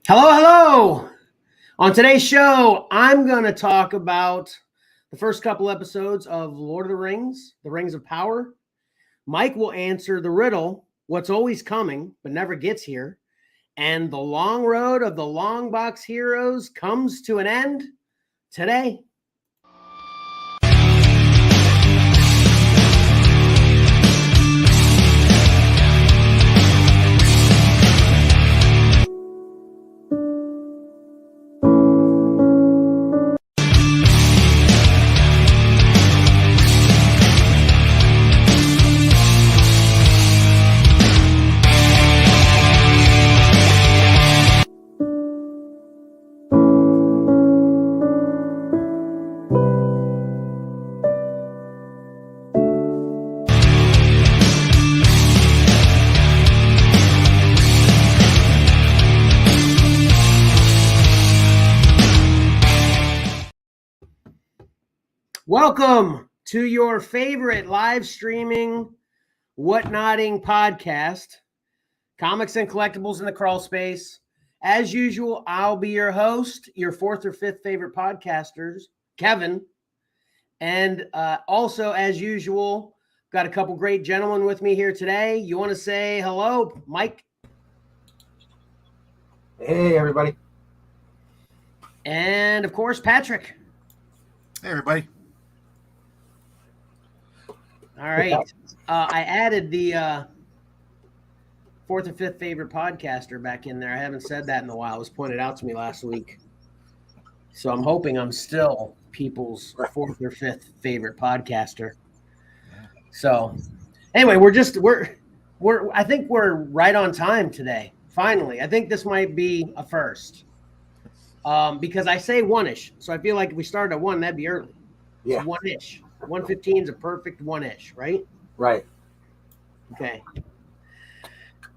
Hello, hello. On today's show, I'm going to talk about the first couple episodes of Lord of the Rings of Power. Mike will answer the riddle, what's always coming but never gets here. And the long road of the Longbox heroes comes to an end today. Welcome to your favorite live streaming, whatnotting podcast, Comics and Collectibles in the Crawl Space. As usual, I'll be your host, your fourth or fifth favorite podcasters, Kevin. And also, as usual, got a couple great gentlemen with me here today. You want to say hello, Mike? Hey, everybody. And, of course, Patrick. Hey, everybody. All right. I added the fourth or fifth favorite podcaster back in there. I haven't said that in a while. It was pointed out to me last week. So I'm hoping I'm still people's fourth or fifth favorite podcaster. So anyway, I think we're right on time today. Finally, I think this might be a first. Because I say one-ish. So I feel like if we started at one, that'd be early. Yeah. So one-ish. 1:15 is a perfect one-ish, right? Right. Okay.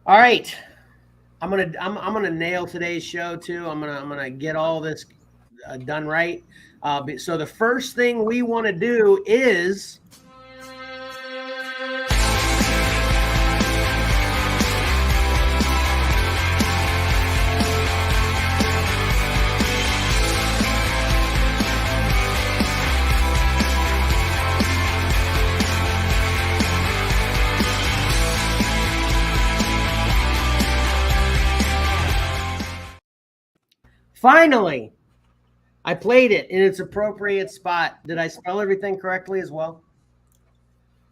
All right. I'm gonna nail today's show too. I'm gonna get all this done right. So the first thing we want to do is finally, I played it in its appropriate spot. Did I spell everything correctly as well?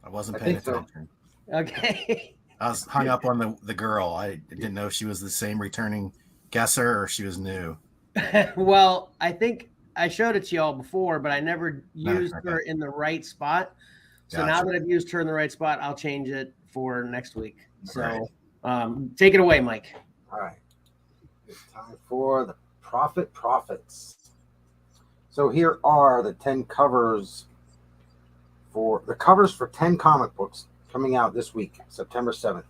I wasn't paying attention. Okay. I was hung up on the girl. I didn't know if she was the same returning guesser or if she was new. Well, I think I showed it to y'all before, but I never used her in the right spot. So now that I've used her in the right spot, I'll change it for next week. So take it away, Mike. All right. It's time for the Profits. So here are the 10 covers for 10 comic books coming out this week, September 7th.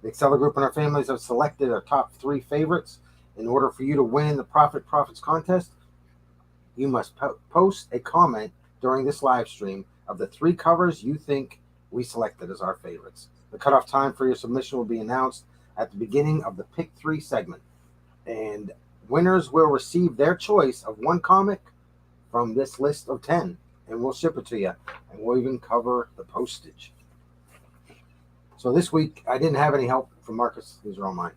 The Xcellar Group and our families have selected our top 3 favorites. In order for you to win the Profits contest, you must post a comment during this live stream of the 3 covers you think we selected as our favorites. The cutoff time for your submission will be announced at the beginning of the Pick 3 segment. And winners will receive their choice of one comic from this list of 10, and we'll ship it to you, and we'll even cover the postage. So this week, I didn't have any help from Marcus. These are all mine.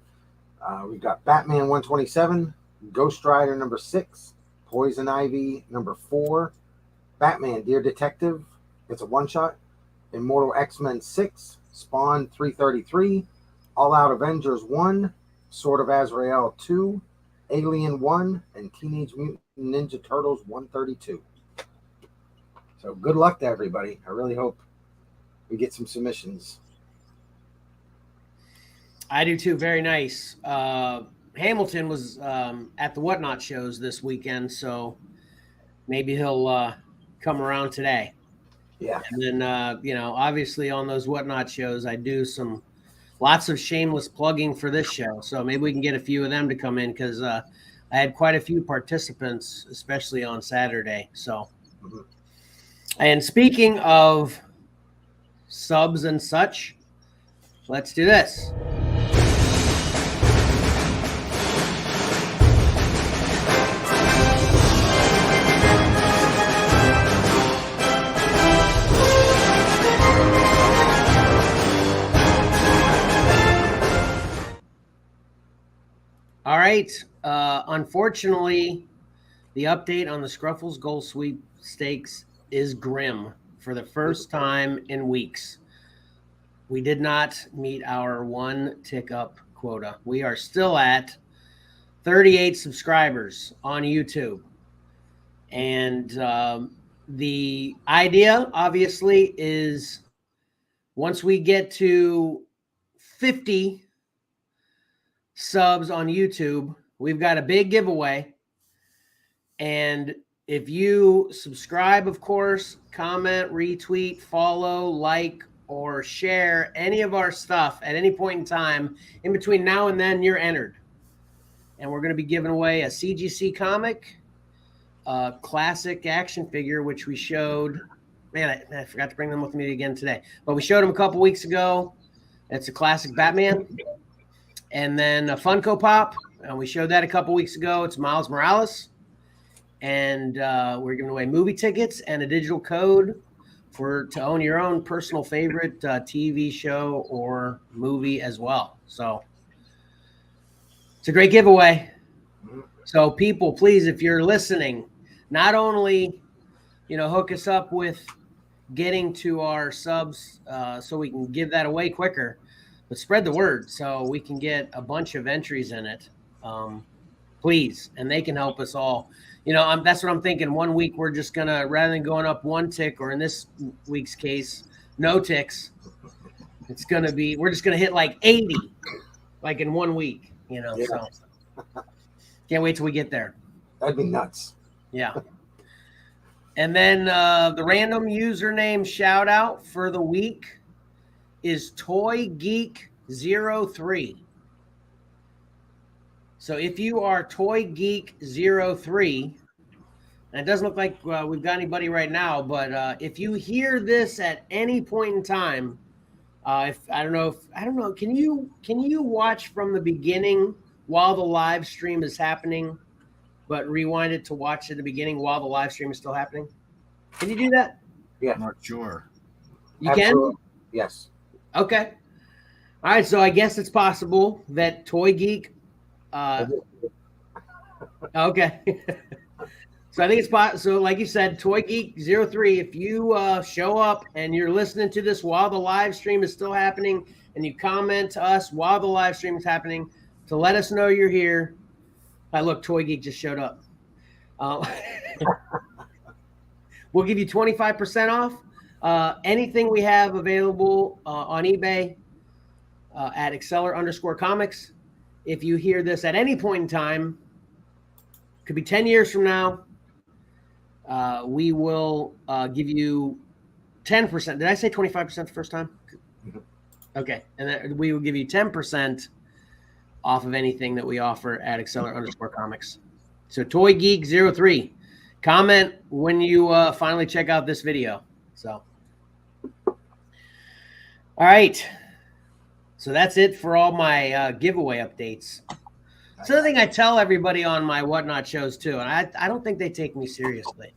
We've got Batman 127, Ghost Rider number 6, Poison Ivy number 4, Batman Dear Detective, it's a one-shot, Immortal X-Men 6, Spawn 333, All Out Avengers 1, Sword of Azrael 2, Alien 1, and Teenage Mutant Ninja Turtles 132. So good luck to everybody. I really hope we get some submissions. I do too. Very nice. Hamilton was at the Whatnot shows this weekend, so maybe he'll come around today. Yeah. And then, obviously on those Whatnot shows, I do lots of shameless plugging for this show. So maybe we can get a few of them to come in because I had quite a few participants, especially on Saturday. So, and speaking of subs and such, let's do this. right. Unfortunately, the update on the S.C.R.F.L.S goal sweepstakes is grim for the first time in weeks. We did not meet our 1 tick up quota. We are still at 38 subscribers on YouTube. And the idea, obviously, is once we get to 50 subs on YouTube, we've got a big giveaway. And if you subscribe, of course, comment, retweet, follow, like, or share any of our stuff at any point in time, in between now and then, you're entered. And we're going to be giving away a CGC comic, a classic action figure, which we showed. Man, I forgot to bring them with me again today. But we showed them a couple weeks ago. It's a classic Batman. And then a Funko Pop. And we showed that a couple weeks ago. It's Miles Morales. And we're giving away movie tickets and a digital code to own your own personal favorite TV show or movie as well. So it's a great giveaway. So people, please, if you're listening, not only, hook us up with getting to our subs so we can give that away quicker, but spread the word so we can get a bunch of entries in it. Please, and they can help us all. That's what I'm thinking. 1 week, we're just going to, rather than going up 1 tick, or in this week's case, no ticks, we're just going to hit like 80, like in 1 week, Yeah. So can't wait till we get there. That'd be nuts. Yeah. And then the random username shout out for the week is ToyGeek03. So if you are ToyGeek03, and it doesn't look like we've got anybody right now, but if you hear this at any point in time, I don't know, can you watch from the beginning while the live stream is happening, but rewind it to watch at the beginning while the live stream is still happening? Can you do that? Yeah. I'm not sure. You Absolutely. can? Yes. Okay. All right. So I guess it's possible that Toy Geek. Okay. So I think it's possible. So like you said, Toy Geek 03, if you show up and you're listening to this while the live stream is still happening and you comment to us while the live stream is happening to let us know you're here. Look, Toy Geek just showed up. We'll give you 25% off anything we have available on eBay at Xcellar_comics. If you hear this at any point in time, could be 10 years from now, we will give you 10%. Did I say 25% the first time? Okay. And then we will give you 10% off of anything that we offer at Xcellar_comics. So Toy Geek 03. Comment when you finally check out this video. So, all right. So that's it for all my giveaway updates. It's another thing I tell everybody on my Whatnot shows too, and I don't think they take me seriously.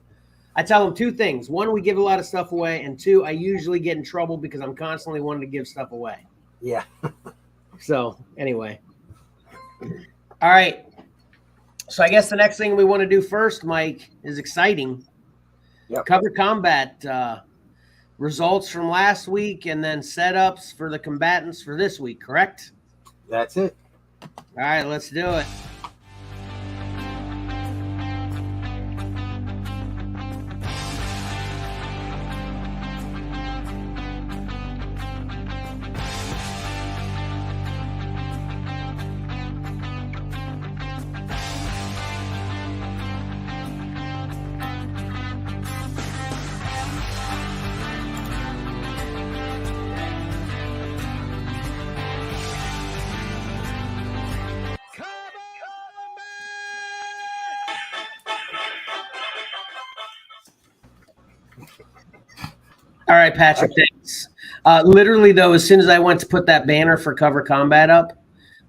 I tell them 2 things. 1, we give a lot of stuff away, and 2, I usually get in trouble because I'm constantly wanting to give stuff away. Yeah. So anyway. All right. So I guess the next thing we want to do first, Mike, is exciting. Yep. Cover combat results from last week and then setups for the combatants for this week, correct? That's it. All right, let's do it. All right, Patrick, thanks. Literally, though, as soon as I went to put that banner for Cover Combat up,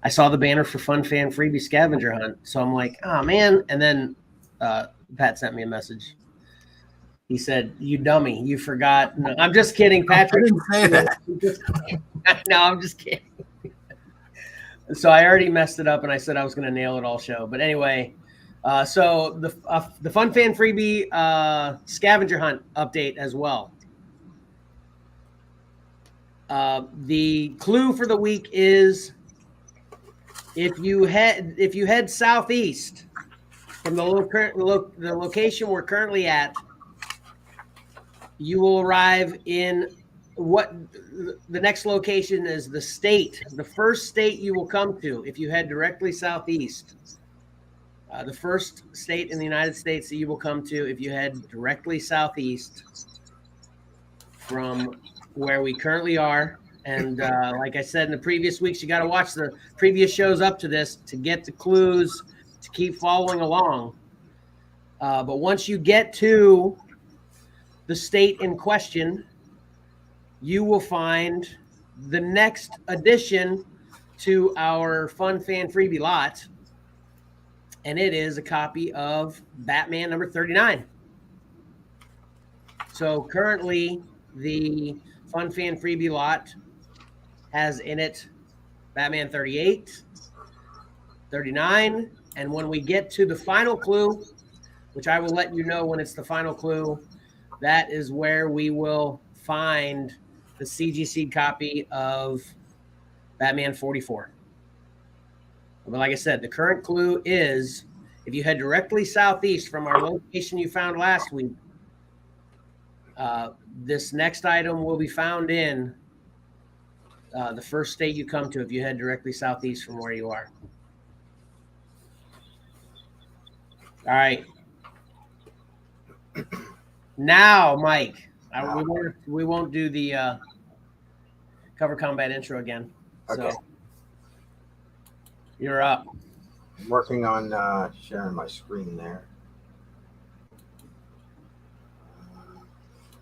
I saw the banner for Fun Fan Freebie Scavenger Hunt. So I'm like, oh, man. And then Pat sent me a message. He said, you dummy, you forgot. No, I'm just kidding, Patrick. I didn't say that. No, I'm just kidding. So I already messed it up, and I said I was going to nail it all show. But anyway, so the Fun Fan Freebie scavenger hunt update as well. The clue for the week is if you head southeast from the location we're currently at, you will arrive in what the next location is the state, the first state you will come to if you head directly southeast. The first state in the United States that you will come to if you head directly southeast from where we currently are. And like I said in the previous weeks, you got to watch the previous shows up to this to get the clues, to keep following along. But once you get to the state in question, you will find the next addition to our Fun Fan Freebie lot, and it is a copy of Batman number 39. So currently, the Fun Fan Freebie lot has in it Batman 38, 39, and when we get to the final clue, which I will let you know when it's the final clue, that is where we will find the CGC copy of Batman 44. But like I said, the current clue is if you head directly southeast from our location you found last week, this next item will be found in the first state you come to if you head directly southeast from where you are. All right. Now, Mike, we won't do the cover combat intro again. Okay. So you're up. I'm working on sharing my screen there.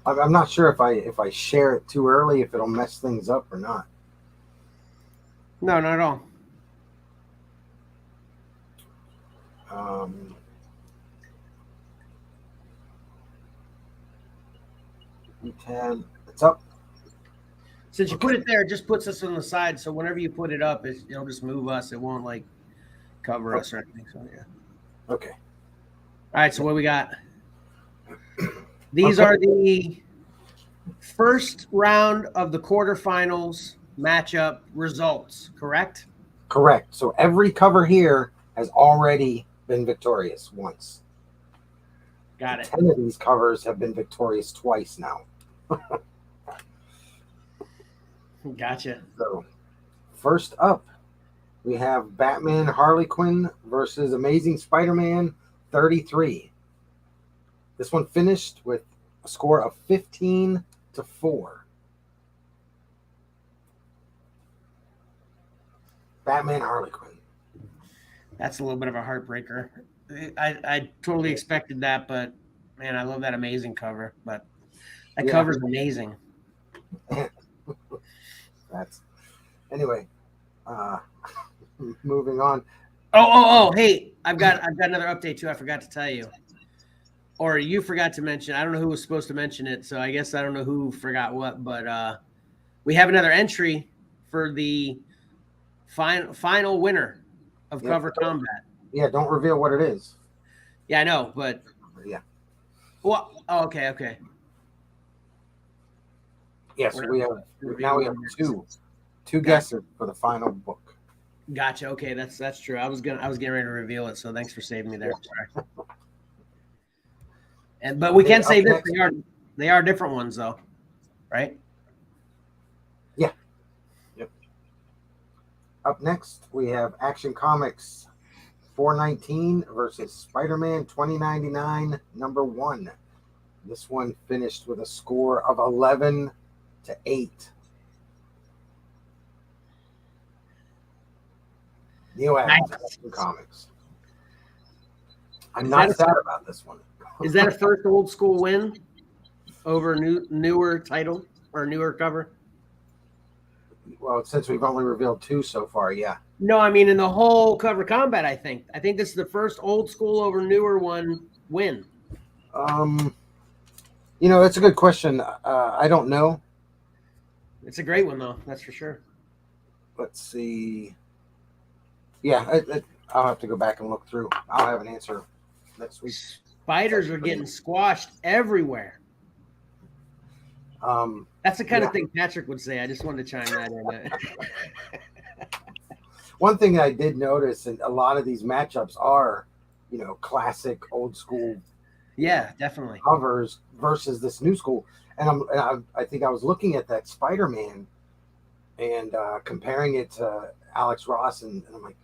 I'm not sure if I share it too early, if it'll mess things up or not. No, not at all. It's up. Since you put it there, it just puts us on the side. So whenever you put it up, it'll just move us. It won't like cover us or anything. So yeah. Okay. All right. So what we got? These are the first round of the quarterfinals matchup results, correct? Correct. So every cover here has already been victorious once. Got it. 10 of these covers have been victorious twice now. Gotcha. So first up, we have Batman Harley Quinn versus Amazing Spider-Man 33. This one finished with a score of 15-4. Batman Harley Quinn. That's a little bit of a heartbreaker. I totally expected that, but man, I love that amazing cover. But that cover's amazing. That's anyway. Moving on. Oh! Hey, I've got another update too. I forgot to tell you, or you forgot to mention. I don't know who was supposed to mention it, so I guess I don't know who forgot what. But we have another entry for the final winner of Cover Combat. Yeah, don't reveal what it is. Yeah, I know, but yeah. Well, okay. Yes, we have two guesses for the final book. Gotcha. Okay, that's true. I was getting ready to reveal it, so thanks for saving me there. Sorry. But we can say this: they are different ones, though, right? Yeah. Yep. Up next, we have Action Comics 419 versus Spider-Man 2099 #1. This one finished with a score of 11-8. Neil Adams, Action Comics. I'm not sad about this one. Is that a first old school win over a newer title or newer cover? Well, since we've only revealed 2 so far, yeah. No, I mean in the whole Cover Combat. I think this is the first old school over newer one win. That's a good question. I don't know. It's a great one though, that's for sure. Let's see. Yeah, I'll have to go back and look through. I'll have an answer next week. Spiders are getting squashed everywhere. That's the kind of thing Patrick would say. I just wanted to chime that in. One thing I did notice, and a lot of these matchups are, classic old school. Yeah, definitely. Covers versus this new school, and I think I was looking at that Spider-Man and comparing it to Alex Ross, and I'm like,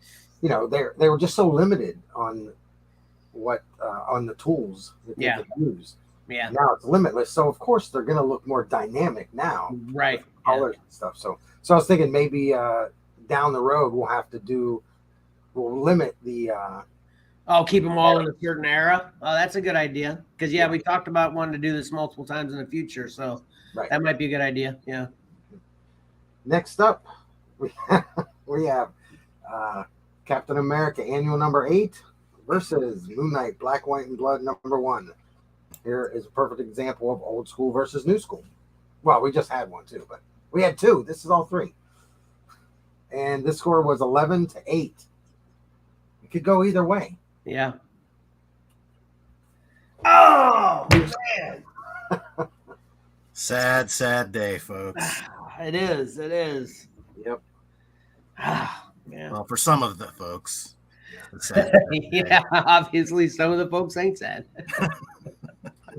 they were just so limited on what on the tools that they could use. Yeah. Now it's limitless, so of course they're going to look more dynamic now, right? Colors and stuff. So I was thinking maybe down the road we'll limit the. Keep them all in a certain era. Oh, that's a good idea. Because we talked about wanting to do this multiple times in the future, so that might be a good idea. Yeah. Next up, we have Captain America Annual number 8 versus Moon Knight Black, White, and Blood number 1. Here is a perfect example of old school versus new school. Well, we just had one too, but we had 2. This is all 3. And this score was 11-8. It could go either way. Yeah. Oh, man. Sad day, folks. It is. Yep. Man. Well, for some of the folks. Yeah, obviously some of the folks ain't sad.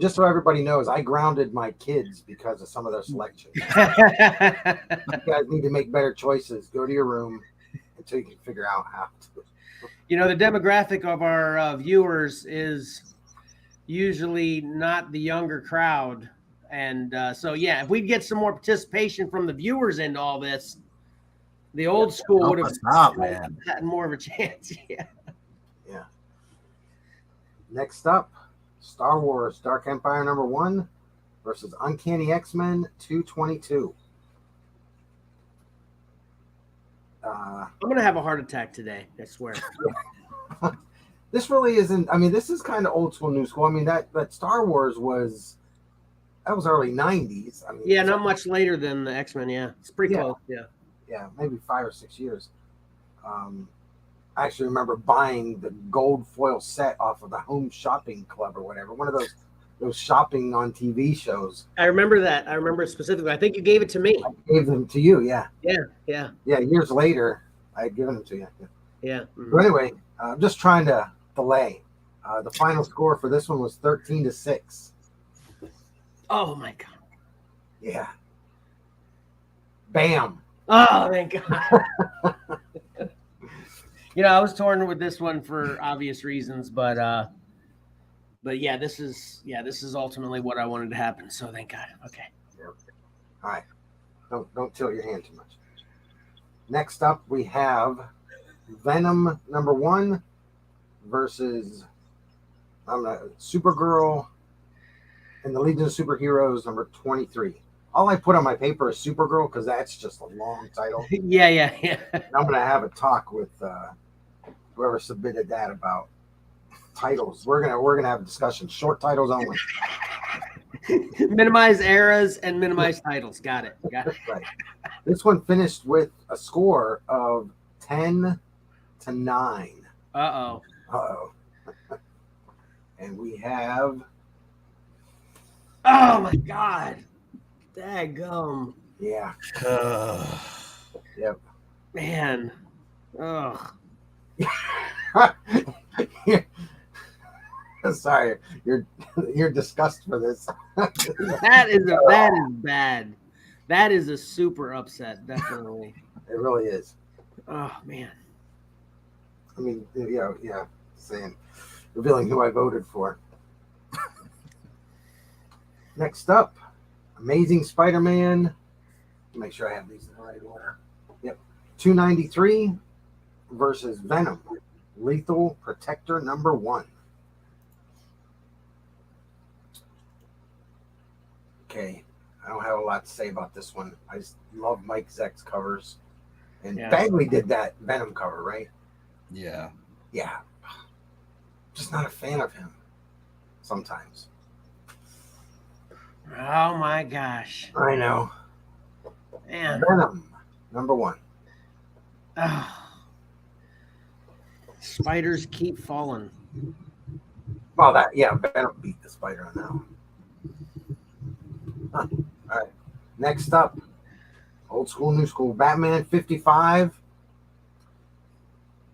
Just so everybody knows, I grounded my kids because of some of their selections. You guys need to make better choices. Go to your room until you can figure out how to. The demographic of our viewers is usually not the younger crowd. And so, if we get some more participation from the viewers into all this, the old school would have had more of a chance. Yeah. Next up, Star Wars Dark Empire number 1 versus Uncanny X-Men 222. I'm going to have a heart attack today, I swear. This really isn't, this is kind of old school, new school. That Star Wars was early 90s. Not much later than the X-Men, It's pretty close, Yeah, maybe 5 or 6 years. I actually remember buying the gold foil set off of the Home Shopping Club or whatever, one of those shopping on TV shows. I remember that. I remember it specifically. I think you gave it to me. I gave them to you, yeah. Yeah. Years later, I had given them to you. Yeah. Mm-hmm. So anyway, I'm just trying to delay. The final score for this one was 13-6. Oh my God. Yeah. Bam. Oh, thank God. I was torn with this one for obvious reasons, but this is ultimately what I wanted to happen. So thank God. Okay. All right. Don't tilt your hand too much. Next up, we have Venom number 1 versus Supergirl and the Legion of Superheroes number 23. All I put on my paper is Supergirl because that's just a long title. Yeah. And I'm going to have a talk with whoever submitted that about titles. We're gonna have a discussion. Short titles only. Minimize eras and minimize titles. Got it. Right. This one finished with a score of 10-9. Uh-oh. And we have. Oh my God. Daggum. Yeah. Yep. Man. Ugh. Sorry, you're disgust for this. That is bad. That is a super upset, definitely. It really is. Oh man. Saying, revealing who I voted for. Next up, Amazing Spider-Man. Make sure I have these in the right order. Yep, 293 versus Venom, Lethal Protector number 1. Okay, I don't have a lot to say about this one. I just love Mike Zeck's covers. And Bagley did that Venom cover, right? Yeah. Yeah. Just not a fan of him sometimes. Oh my gosh. I know. Man. Venom, number 1. Oh. Spiders keep falling. Well, Venom beat the spider on that one. Huh. All right. Next up, old school, new school, Batman 55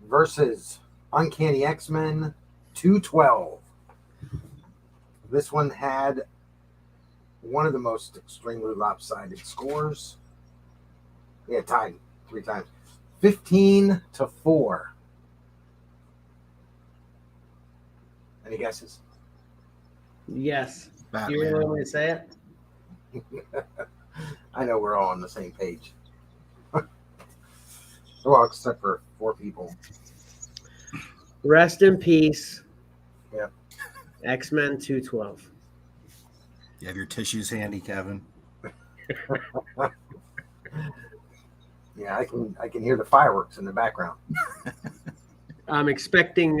versus Uncanny X-Men 212. This one had one of the most extremely lopsided scores. Yeah, tied 3 times. 15-4. Any guesses? Yes. Batman. You really want me to say it? I know we're all on the same page. Well, except for 4 people. Rest in peace. Yeah. X-Men 212. You have your tissues handy, Kevin. Yeah, I can hear the fireworks in the background. I'm expecting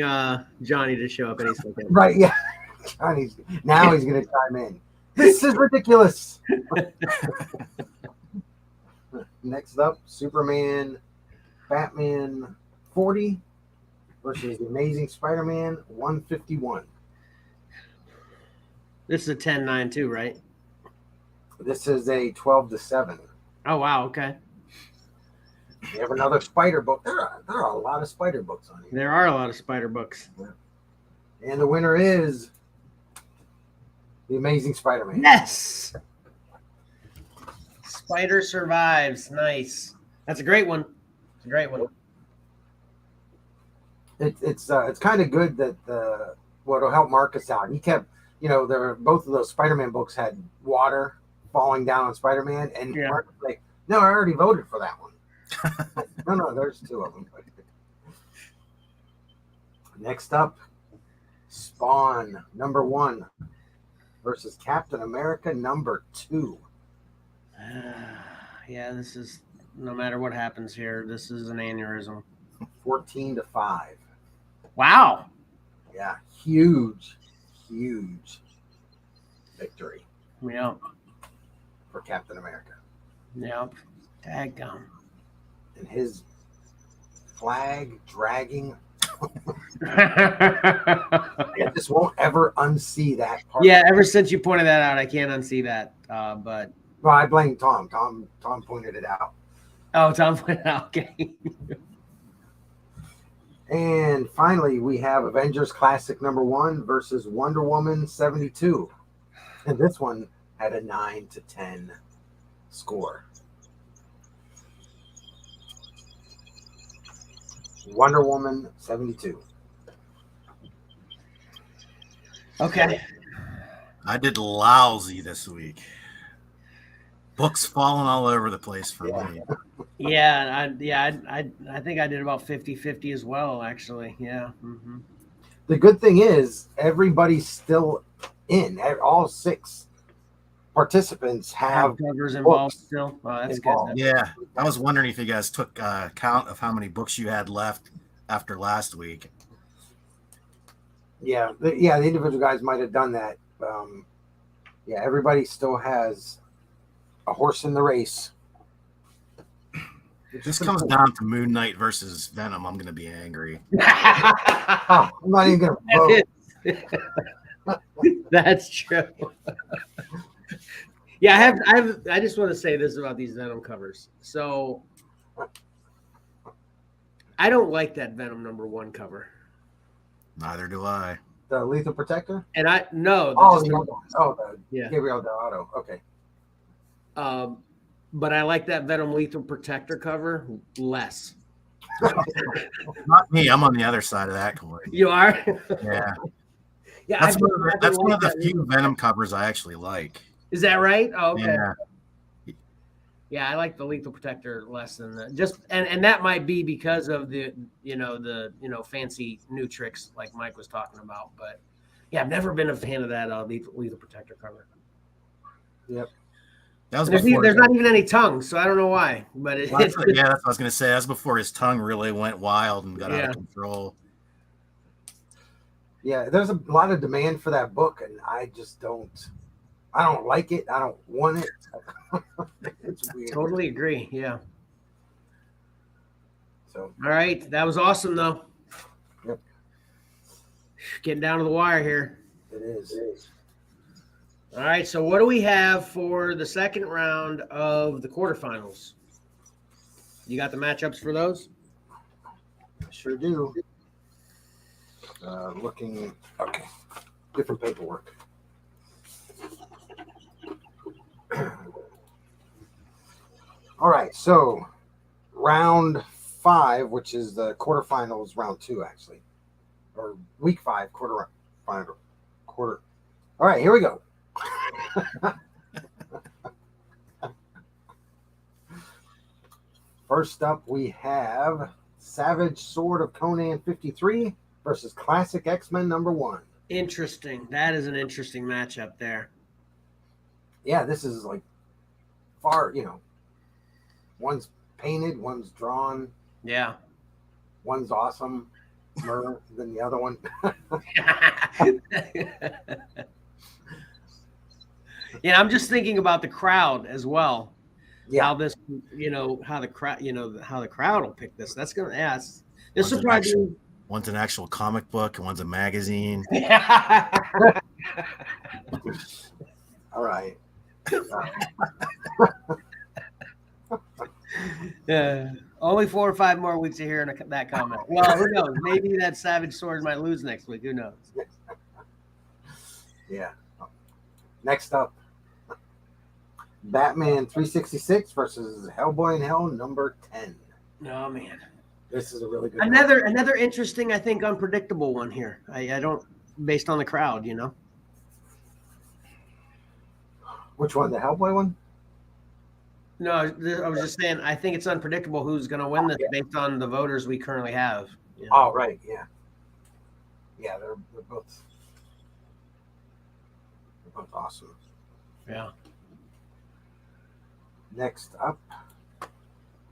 Johnny to show up any second. Right, yeah. Johnny's now he's gonna chime in. This is ridiculous. Next up, Superman, Batman 40 versus the Amazing Spider-Man 151. This is a 10-9 too, right? This is a 12-7. Oh wow, okay. We have another spider book. There are a lot of spider books on here. There are a lot of spider books. And the winner is the Amazing Spider-Man. Yes. Spider survives. Nice. That's a great one. It's a great one. It's kind of good that what'll help Marcus out. He kept, both of those Spider-Man books had water falling down on Spider-Man, and Marcus was like, no, I already voted for that one. No, there's 2 of them. Next up, Spawn #1 versus Captain America #2. Yeah, this is, no matter what happens here, this is an aneurysm. 14-5. Wow. Yeah, huge victory Yep. for Captain America. Yep. Daggum. And his flag dragging. I just won't ever unsee that part. Yeah, ever since you pointed that out, I can't unsee that. But well, I blame Tom. Tom pointed it out. oh, Tom pointed out. Okay. And finally, we have Avengers Classic #1 versus Wonder Woman 72, and this one had a 9-10 score. Wonder Woman 72. Okay. I did lousy this week. Books falling all over the place for me. Yeah, I think I did about 50-50 as well, actually. Yeah. Mm-hmm. The good thing is everybody's still in. All 6 participants have covers involved still. Oh, that's involved. good. Yeah, I was wondering if you guys took count of how many books you had left after last week. Yeah, the individual guys might have done that. Yeah, everybody still has a horse in the race. If this comes down to Moon Knight versus Venom, I'm going to be angry. I'm not even going to vote. That's true. Yeah, I just want to say this about these Venom covers. So I don't like that Venom #1 cover. Neither do I. The Lethal Protector? And I no. Yeah. Gabriel Delgado. Okay. But I like that Venom Lethal Protector cover less. Not me. I'm on the other side of that coin. You are? Yeah. Yeah. That's one of the few Venom covers I actually like. Is that right? Oh, okay. Yeah. Yeah, I like the Lethal Protector less than the and that might be because of the fancy new tricks like Mike was talking about. But yeah, I've never been a fan of that Lethal Protector cover. Yep. That was there's not even any tongue, so I don't know why. But that's what I was going to say. That's before his tongue really went wild and got out of control. Yeah, there's a lot of demand for that book, and I just don't. I don't like it. I don't want it. It's weird. Totally agree. Yeah. So all right, that was awesome, though. Getting down to the wire here. It is. All right, so what do we have for the second round of the quarterfinals? You got the matchups for those? I sure do. Looking, okay, different paperwork. All right, so round 5, which is the quarterfinals, round 2, actually, or week 5, quarter. All right, here we go. First up, we have Savage Sword of Conan 53 versus Classic X-Men #1. Interesting. That is an interesting matchup there. Yeah, this is like far, one's painted, one's drawn. Yeah. One's awesome than the other one. Yeah, I'm just thinking about the crowd as well. Yeah. How this, how the crowd, how the crowd will pick this. That's gonna ask. This will probably be. One's an actual comic book, and one's a magazine. All right. Yeah. Only 4 or 5 more weeks of hearing that comment. Well, who knows? Maybe that Savage Sword might lose next week. Who knows? Yeah. Next up, Batman 366 versus Hellboy in Hell #10. Oh man, this is a really good another interesting, I think, unpredictable one here. I don't, based on the crowd, Which one? The Hellboy one? No, I was just saying. I think it's unpredictable who's going to win this based on the voters we currently have. Oh right, yeah. Yeah, they're both awesome. Yeah. Next up,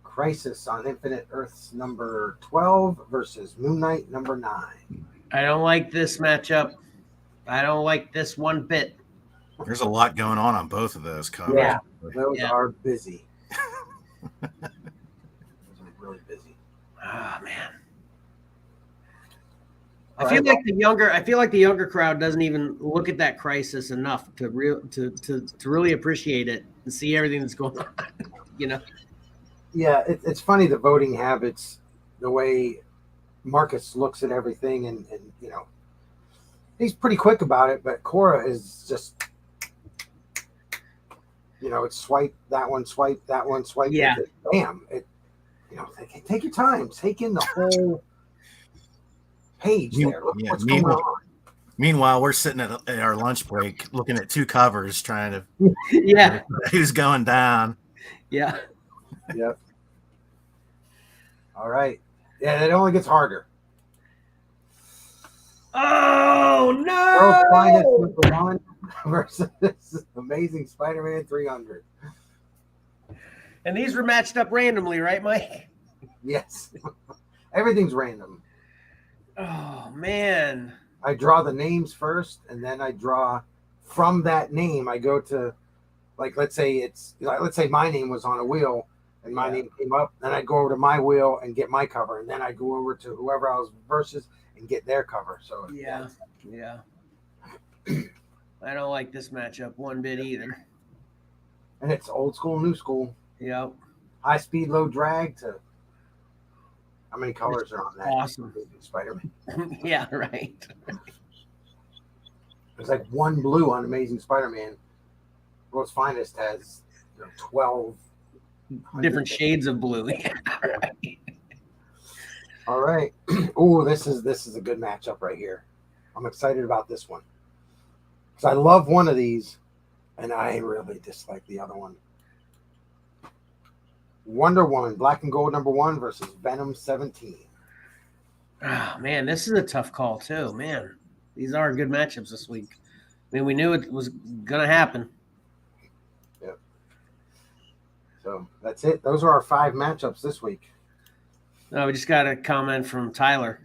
Crisis on Infinite Earths #12 versus Moon Knight #9. I don't like this matchup. I don't like this one bit. There's a lot going on both of those covers. Yeah, those are busy. Those are really busy. Oh man. I feel like the younger crowd doesn't even look at that Crisis enough to really appreciate it and see everything that's going on. Yeah, it's funny, the voting habits, the way Marcus looks at everything, and he's pretty quick about it, but Cora is just, it's swipe that one, swipe that one, swipe. Yeah. Bam. Take your time, take in the whole page there. Look what's going on. Meanwhile, we're sitting at our lunch break looking at 2 covers trying to who's going down. Yeah. Yep. All right. Yeah, it only gets harder. Oh no! World's Finest #1 versus Amazing Spider-Man 300. And these were matched up randomly, right, Mike? Yes. Everything's random. Oh man. I draw the names first, and then I draw from that name. I go to, like, let's say my name was on a wheel and my name came up, then I'd go over to my wheel and get my cover, and then I'd go over to whoever I was versus and get their cover. So yeah. I don't like this matchup one bit either. And it's old school, new school. Yep. High speed, low drag to how many colors are on that? Awesome. Spider-Man. Yeah, right. There's like one blue on Amazing Spider-Man. World's Finest has 12 different shades of blue. All right. Oh, this is a good matchup right here. I'm excited about this one because I love one of these, and I really dislike the other one. Wonder Woman, Black and Gold #1 versus Venom 17. Oh man, this is a tough call too. Man, these are good matchups this week. I mean, we knew it was gonna happen. Yep. So that's it. Those are our 5 matchups this week. No, we just got a comment from Tyler.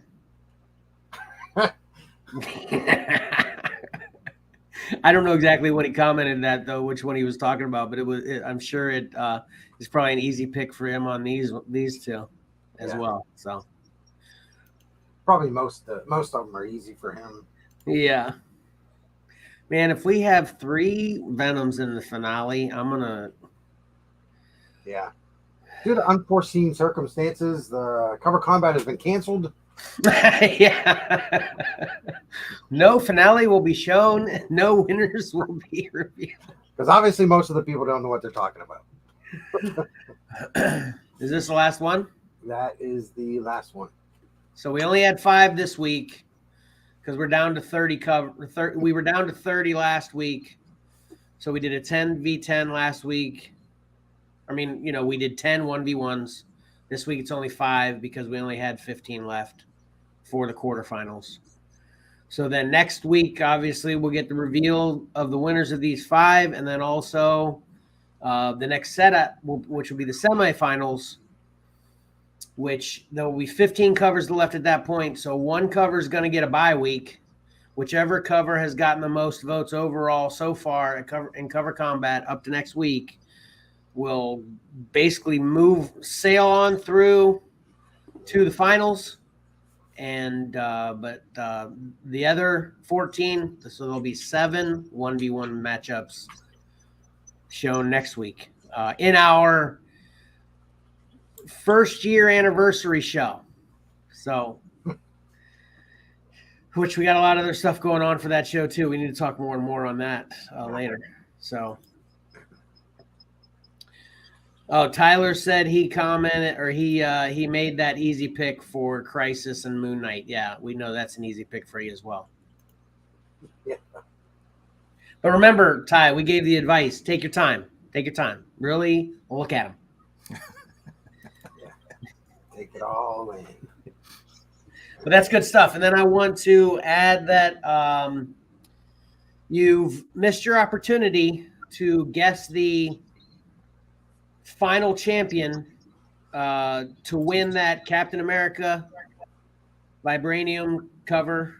I don't know exactly what he commented that though, which one he was talking about, but I'm sure it is probably an easy pick for him on these two as well. So Probably most of them are easy for him. Yeah. Man, if we have 3 Venoms in the finale, I'm gonna. Yeah. Due to unforeseen circumstances, the cover combat has been canceled. Yeah. No finale will be shown. No winners will be revealed. Because obviously most of the people don't know what they're talking about. Is this the last one? That is the last one. So we only had 5 this week because we're down to 30 cover. We were down to 30 last week. So we did a 10v10 last week. I mean, we did 10 1v1s. This week it's only 5 because we only had 15 left for the quarterfinals. So then next week, obviously, we'll get the reveal of the winners of these 5, and then also the next setup, which will be the semifinals, which there will be 15 covers left at that point. So one cover is going to get a bye week. Whichever cover has gotten the most votes overall so far in cover combat up to next week will basically sail on through to the finals. And but the other 14, so there'll be 7 1v1 matchups shown next week in our first year anniversary show. So, which we got a lot of other stuff going on for that show too. We need to talk more and more on that later. So, Tyler said he commented, or he made that easy pick for Crisis and Moon Knight. Yeah, we know that's an easy pick for you as well. Yeah. But remember, Ty, we gave the advice. Take your time. Take your time. Really look at them. Yeah. Take it all in. But that's good stuff. And then I want to add that you've missed your opportunity to guess the final champion to win that Captain America Vibranium cover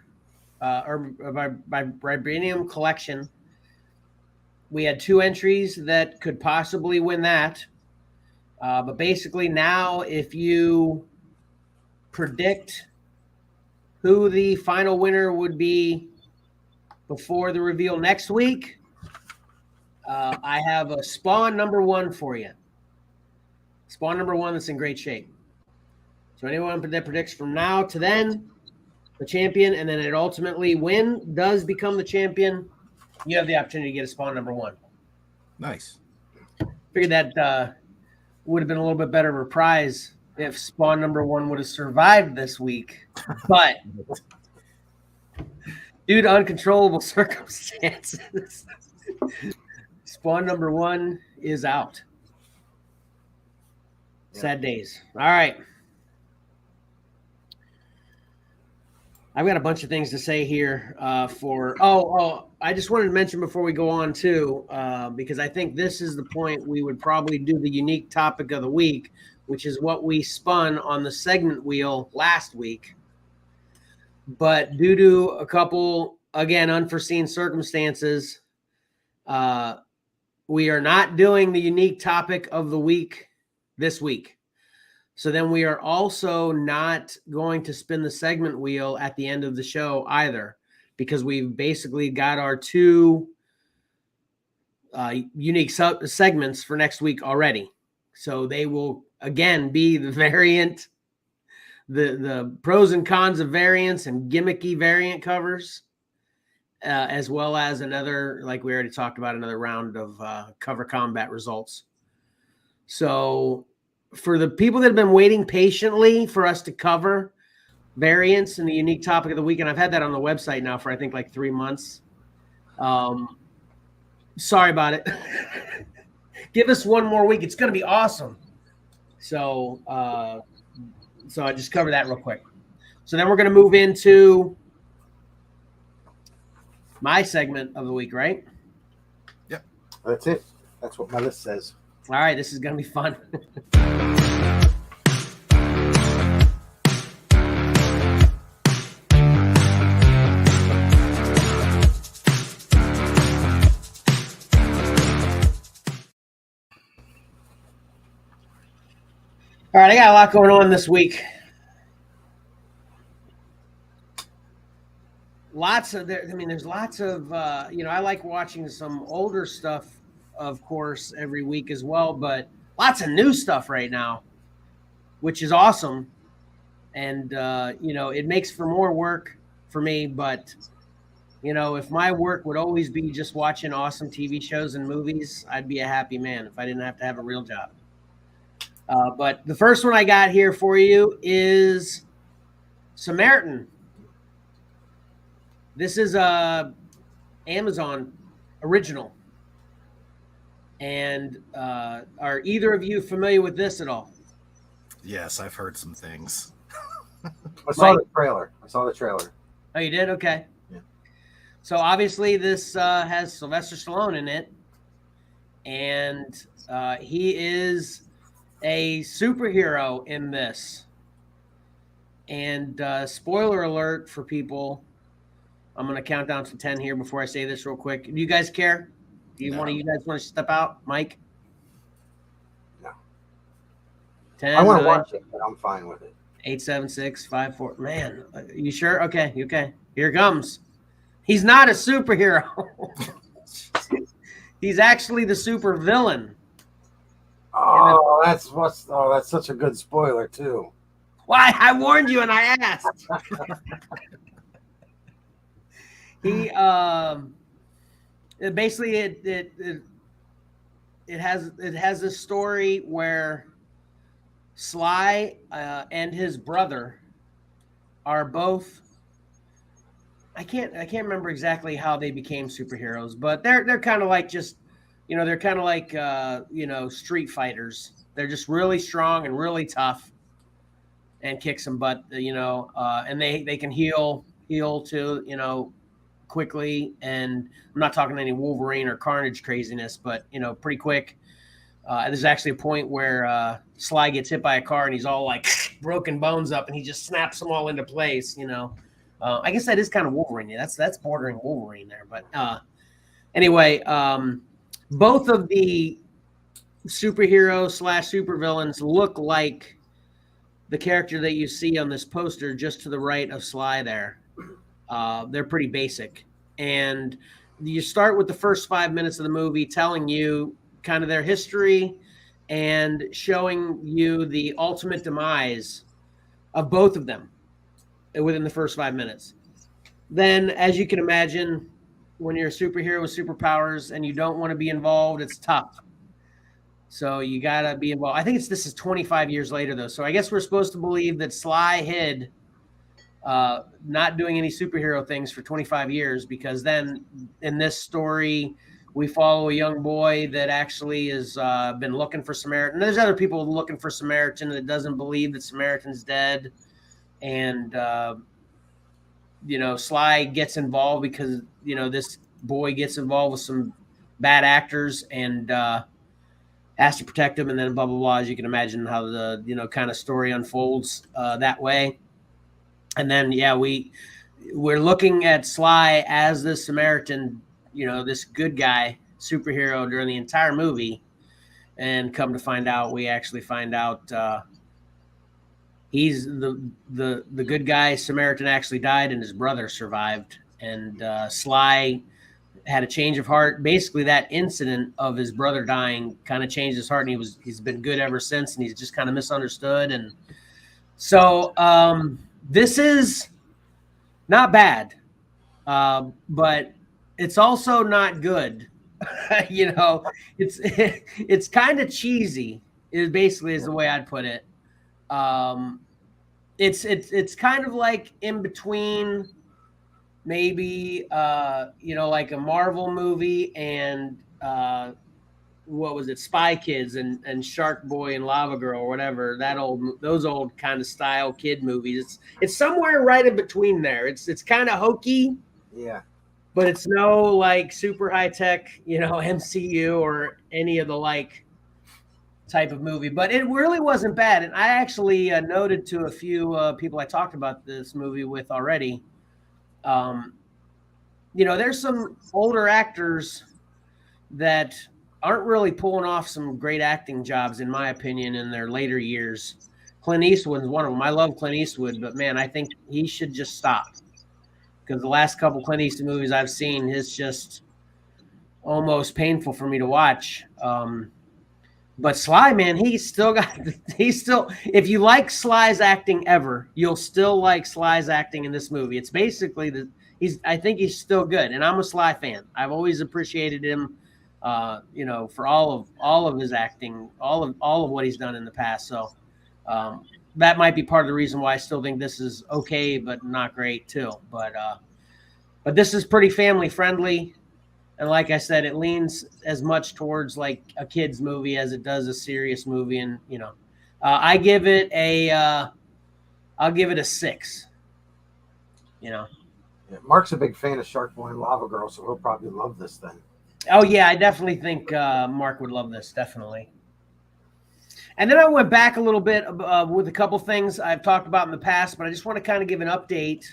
or Vibranium collection. We had 2 entries that could possibly win that. But basically now if you predict who the final winner would be before the reveal next week, I have a Spawn number 1 for you. Spawn number 1 that's in great shape. So anyone that predicts from now to then the champion, and then it ultimately does become the champion, you have the opportunity to get a Spawn number 1. Nice. Figured that would have been a little bit better of a prize if Spawn number 1 would have survived this week. But due to uncontrollable circumstances, Spawn number 1 is out. Sad days. All right. I've got a bunch of things to say here I just wanted to mention before we go on too, because I think this is the point we would probably do the unique topic of the week, which is what we spun on the segment wheel last week. But due to a couple, again, unforeseen circumstances, we are not doing the unique topic of the week this week. So then we are also not going to spin the segment wheel at the end of the show either, because we've basically got our 2 unique segments for next week already. So they will, again, be the variant, the pros and cons of variants and gimmicky variant covers, as well as another, like we already talked about, another round of cover combat results. So for the people that have been waiting patiently for us to cover variants and the unique topic of the week, and I've had that on the website now for I think like 3 months. Sorry about it. Give us 1 more week. It's going to be awesome. So I just cover that real quick. So then we're going to move into my segment of the week, right? Yep. That's it. That's what my list says. All right, this is going to be fun. All right, I got a lot going on this week. there's lots of, I like watching some older stuff, of course, every week as well, but lots of new stuff right now, which is awesome. And, it makes for more work for me, but, if my work would always be just watching awesome TV shows and movies, I'd be a happy man if I didn't have to have a real job. But the first one I got here for you is Samaritan. This is a Amazon original. And are either of you familiar with this at all? Yes, I've heard some things. I saw the trailer. Oh, you did? Okay. Yeah. So obviously this has Sylvester Stallone in it. And he is a superhero in this. And spoiler alert for people. I'm going to count down to 10 here before I say this real quick. Do you guys care? Do you No. want to? You guys want to step out, Mike? No. 10. I want to 9, watch it, but I'm fine with it. 8, 7, 6, 5, 4. Man, you sure? Okay. Here it comes. He's not a superhero. He's actually the super villain. Oh, that's such a good spoiler too. Why? I warned you and I asked. He basically it has a story where Sly and his brother are both. I can't remember exactly how they became superheroes, but they're kind of like just, they're kind of like street fighters. They're just really strong and really tough, and kick some butt. And they can heal too. Quickly, and I'm not talking any Wolverine or Carnage craziness, but pretty quick. There's actually a point where Sly gets hit by a car and he's all like broken bones up, and he just snaps them all into place. I guess that is kind of Wolverine. That's bordering Wolverine there. But anyway, both of the superhero / supervillains look like the character that you see on this poster just to the right of Sly there. They're pretty basic. And you start with the first 5 minutes of the movie telling you kind of their history and showing you the ultimate demise of both of them within the first 5 minutes. Then, as you can imagine, when you're a superhero with superpowers and you don't want to be involved, it's tough. So you got to be involved. I think this is 25 years later, though. So I guess we're supposed to believe that Sly hid not doing any superhero things for 25 years, because then in this story we follow a young boy that actually has been looking for Samaritan. There's other people looking for Samaritan that doesn't believe that Samaritan's dead, and Sly gets involved because this boy gets involved with some bad actors and has to protect him, and then blah blah blah. As you can imagine how the kind of story unfolds that way. And then, we're looking at Sly as the Samaritan, this good guy superhero during the entire movie. And come to find out, we actually find out he's the good guy. Samaritan actually died and his brother survived. And Sly had a change of heart. Basically, that incident of his brother dying kind of changed his heart. And he's been good ever since. And he's just kind of misunderstood. And so, this is not bad, but it's also not good. It's kind of cheesy. It basically is the way I'd put it. It's kind of like in between, maybe like a Marvel movie and what was it, Spy Kids and Shark Boy and Lava Girl or whatever, those old kind of style kid movies. It's somewhere right in between there. It's kind of hokey, but it's no like super high tech, MCU or any of the like type of movie. But it really wasn't bad, and I actually noted to a few people I talked about this movie with already. There's some older actors that aren't really pulling off some great acting jobs, in my opinion, in their later years. Clint Eastwood's one of them. I love Clint Eastwood, but man, I think he should just stop. because the last couple Clint Eastwood movies I've seen is just almost painful for me to watch. But Sly, man, he's still, if you like Sly's acting ever, you'll still like Sly's acting in this movie. It's basically I think he's still good. And I'm a Sly fan. I've always appreciated him, for all of his acting, all of what he's done in the past. So that might be part of the reason why I still think this is okay, but not great too. But this is pretty family friendly. And like I said, it leans as much towards like a kid's movie as it does a serious movie. And, I'll give it a 6, Yeah, Mark's a big fan of Shark Boy and Lava Girl, so he'll probably love this then. Oh, yeah, I definitely think Mark would love this, definitely. And then I went back a little bit with a couple things I've talked about in the past, but I just want to kind of give an update.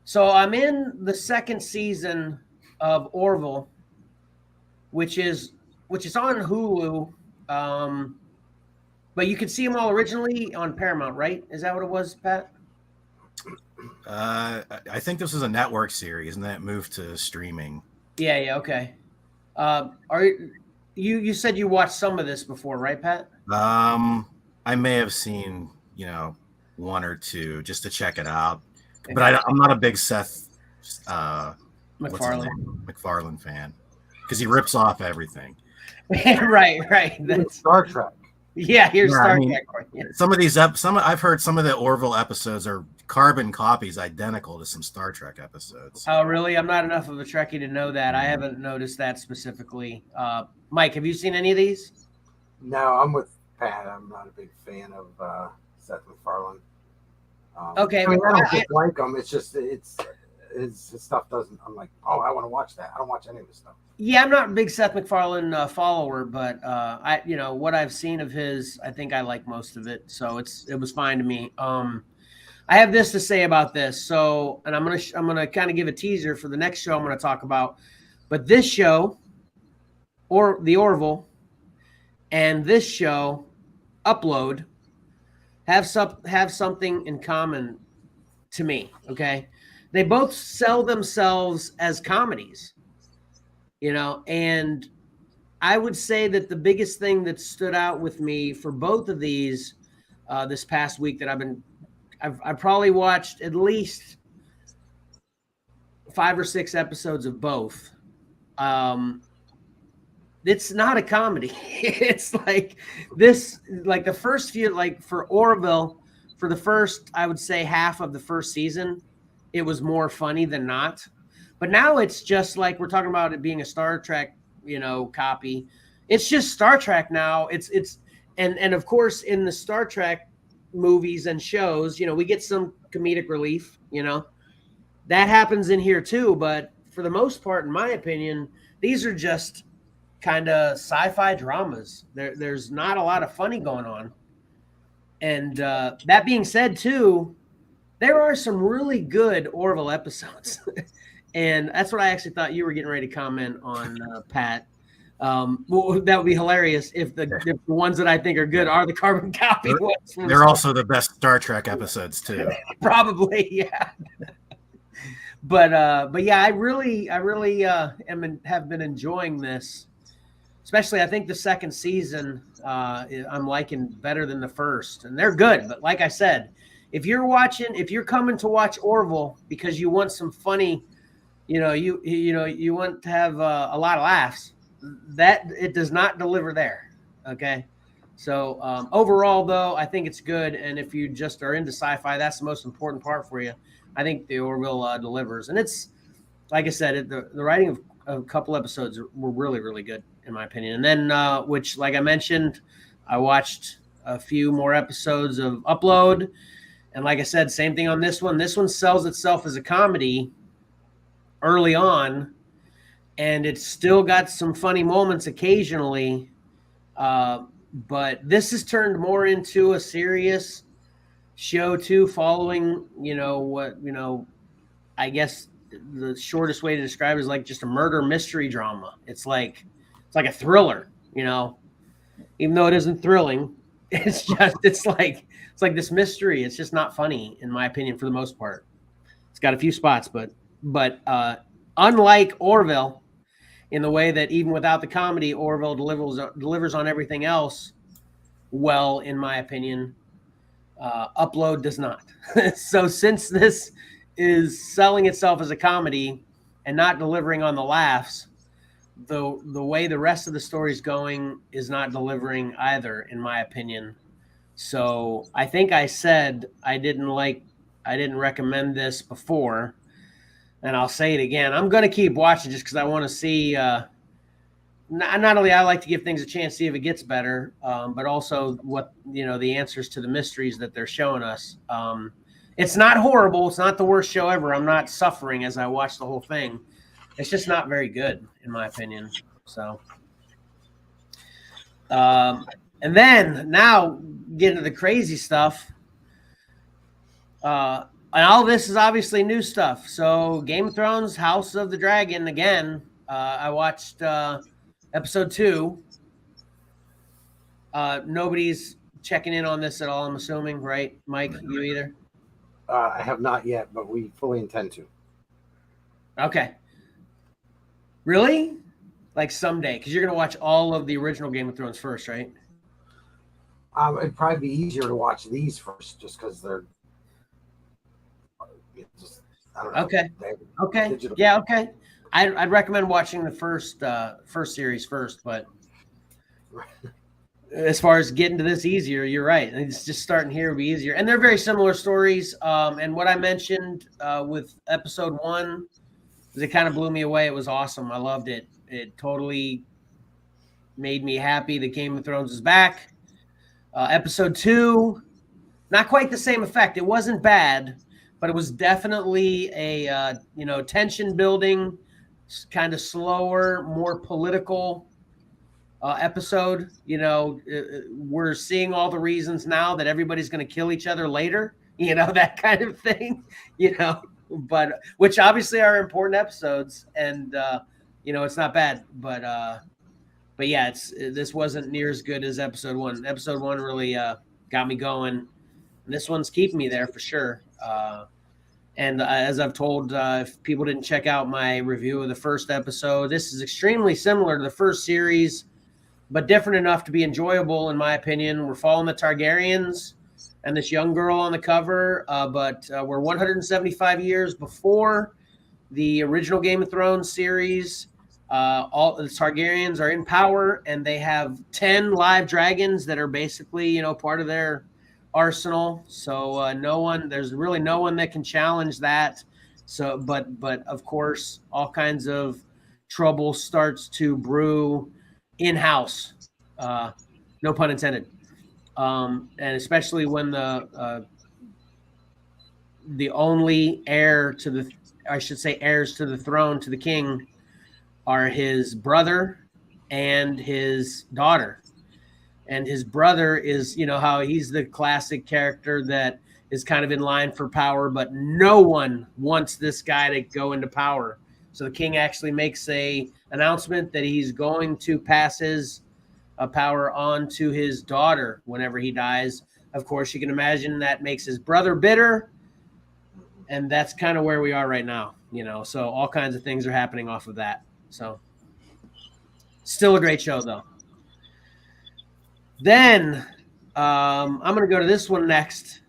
So I'm in the second season of Orville, which is on Hulu, but you could see them all originally on Paramount, right? Is that what it was, Pat? I think this was a network series, and then it moved to streaming. Yeah, okay. You said you watched some of this before, right, Pat? I may have seen, one or two just to check it out, but I'm not a big Seth MacFarlane fan, because he rips off everything. right. That's Star Trek. Yeah, here's Star Trek. Yeah. Some of these I've heard some of the Orville episodes are carbon copies, identical to some Star Trek episodes. Oh, really? I'm not enough of a Trekkie to know that. I haven't noticed that specifically. Mike, have you seen any of these? No, I'm with Pat. I'm not a big fan of Seth MacFarlane. Okay, I don't dislike him. It's just his stuff doesn't. I'm like, oh, I want to watch that. I don't watch any of his stuff. Yeah, I'm not a big Seth MacFarlane follower, but what I've seen of his, I think I like most of it, so it was fine to me. I have this to say about this, so, and I'm gonna kind of give a teaser for the next show I'm gonna talk about, but this show, or the Orville, and this show, Upload, have something in common to me. Okay, they both sell themselves as comedies. And I would say that the biggest thing that stood out with me for both of these this past week that I've probably watched at least 5 or 6 episodes of both. It's not a comedy. It's like this, like the first few, like for Orville, for the first, I would say half of the first season, it was more funny than not. But now it's just like we're talking about it being a Star Trek, copy. It's just Star Trek now. And of course in the Star Trek movies and shows, we get some comedic relief, that happens in here too. But for the most part, in my opinion, these are just kind of sci-fi dramas. There's not a lot of funny going on. And that being said too, there are some really good Orville episodes. And that's what I actually thought you were getting ready to comment on, Pat. That would be hilarious if the ones that I think are good are the carbon copy ones. They're also the best Star Trek episodes too. Probably, yeah. But yeah, I really have been enjoying this. Especially, I think the second season I'm liking better than the first, and they're good. But like I said, if you're coming to watch Orville because you want some funny, you want to have a lot of laughs, that it does not deliver there. Okay. So overall, though, I think it's good. And if you just are into sci-fi, that's the most important part for you. I think the Orville delivers. And it's, like I said, the writing of a couple episodes were really, really good, in my opinion. And then, which, like I mentioned, I watched a few more episodes of Upload. And like I said, same thing on this one. This one sells itself as a comedy early on, and it's still got some funny moments occasionally. But this has turned more into a serious show too, following, I guess the shortest way to describe it is like just a murder mystery drama. It's like a thriller, even though it isn't thrilling. It's like this mystery. It's just not funny, in my opinion, for the most part. It's got a few spots, but unlike Orville, in the way that even without the comedy, Orville delivers on everything else well, in my opinion. Upload does not. So since this is selling itself as a comedy and not delivering on the laughs, the way the rest of the story is going is not delivering either, in my opinion. So I think I said I didn't recommend this before, and I'll say it again. I'm going to keep watching just because I want to see. Not only I like to give things a chance, see if it gets better, but also what the answers to the mysteries that they're showing us. It's not horrible. It's not the worst show ever. I'm not suffering as I watch the whole thing. It's just not very good, in my opinion. So, and then now get into the crazy stuff. And all this is obviously new stuff. So Game of Thrones, House of the Dragon again. I watched episode 2. Nobody's checking in on this at all, I'm assuming, right? Mike, you either? I have not yet, but we fully intend to. Okay. Really? Like someday, because you're going to watch all of the original Game of Thrones first, right? It'd probably be easier to watch these first, just because they're. I don't know. Okay. Digital. Yeah. Okay. I'd recommend watching the first series first, but as far as getting to this easier, you're right. It's just starting here would be easier, and they're very similar stories. And what I mentioned with episode 1, it kind of blew me away. It was awesome. I loved it. It totally made me happy that Game of Thrones is back. Episode 2, not quite the same effect. It wasn't bad, but it was definitely a tension building, kind of slower, more political episode. We're seeing all the reasons now that everybody's going to kill each other later. That kind of thing. But which obviously are important episodes, and it's not bad. But yeah, this wasn't near as good as episode 1. Episode 1 really got me going. And this one's keeping me there for sure. And as I've told, if people didn't check out my review of the first episode, this is extremely similar to the first series, but different enough to be enjoyable, in my opinion. We're following the Targaryens and this young girl on the cover, but we're 175 years before the original Game of Thrones series. All the Targaryens are in power, and they have 10 live dragons that are basically, part of their arsenal. So there's really no one that can challenge that. So, but of course, all kinds of trouble starts to brew in-house. No pun intended. And especially when the only heirs to the throne, to the king, are his brother and his daughter. And his brother is, how he's the classic character that is kind of in line for power, but no one wants this guy to go into power. So the king actually makes a announcement that he's going to pass his power on to his daughter whenever he dies. Of course, you can imagine that makes his brother bitter. And that's kind of where we are right now, so all kinds of things are happening off of that. So still a great show, though. Then I'm going to go to this one next.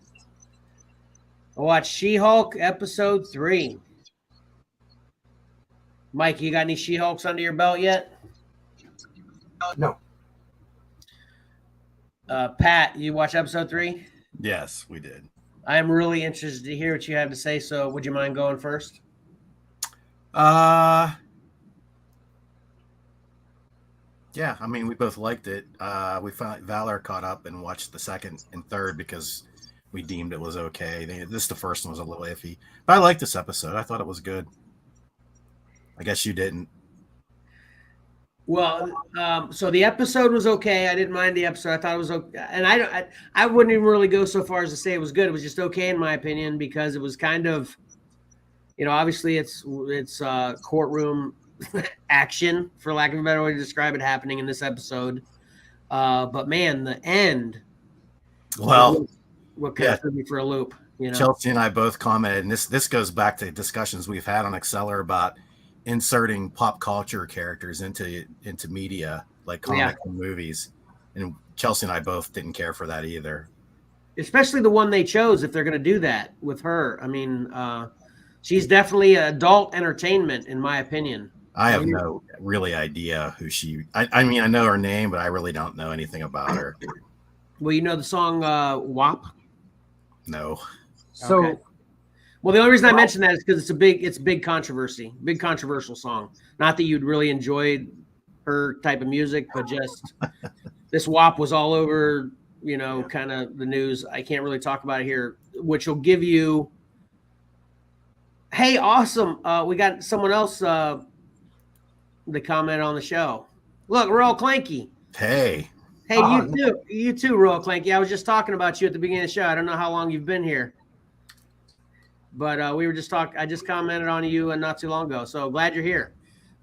I watched She-Hulk episode 3. Mike, you got any She-Hulks under your belt yet? No. Pat, you watch episode 3? Yes, we did. I'm really interested to hear what you have to say. So would you mind going first? Yeah, I mean, we both liked it. We found Valor caught up and watched the second and third because we deemed it was okay. The first one was a little iffy, but I liked this episode. I thought it was good. I guess you didn't. Well, so the episode was okay. I didn't mind the episode. I thought it was okay, and I wouldn't even really go so far as to say it was good. It was just okay in my opinion because it was kind of, obviously it's courtroom action, for lack of a better way to describe it, happening in this episode. But man, the end. Well, what kind of threw me for a loop? Chelsea and I both commented, and this goes back to discussions we've had on Xcellar about inserting pop culture characters into media, like comics and movies. And Chelsea and I both didn't care for that either. Especially the one they chose, if they're going to do that with her. I mean, she's definitely adult entertainment, in my opinion. I have no really idea who she. I mean, I know her name, but I really don't know anything about her. Well, you know the song WAP? No. So, okay. Well, the only reason I mention that is because it's a big controversy, big controversial song. Not that you'd really enjoy her type of music, but just this WAP was all over, kind of the news. I can't really talk about it here, which will give you. Hey, awesome! We got someone else. The comment on the show. Look, Royal Clanky. Hey, you too, Royal Clanky. I was just talking about you at the beginning of the show. I don't know how long you've been here, but we were just talking. I just commented on you not too long ago, so glad you're here.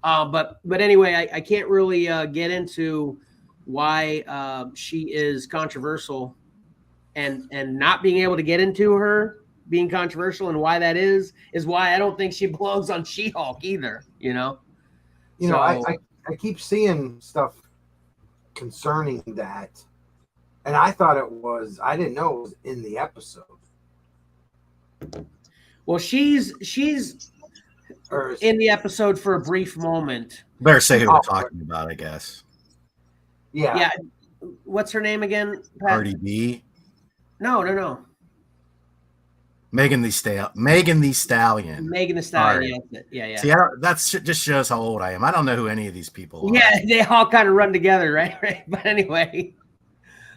But anyway, I can't really get into why she is controversial, and not being able to get into her being controversial, and why that is why I don't think she belongs on She-Hulk either. I keep seeing stuff concerning that, and I thought I didn't know it was in the episode. Well, she's in the episode for a brief moment. Better say who we're talking about, I guess. Yeah. What's her name again, Pat? Cardi B? No. Megan the Stallion. Megan the Stallion. Yeah. See, that just shows how old I am. I don't know who any of these people are. Yeah, they all kind of run together, right? But anyway,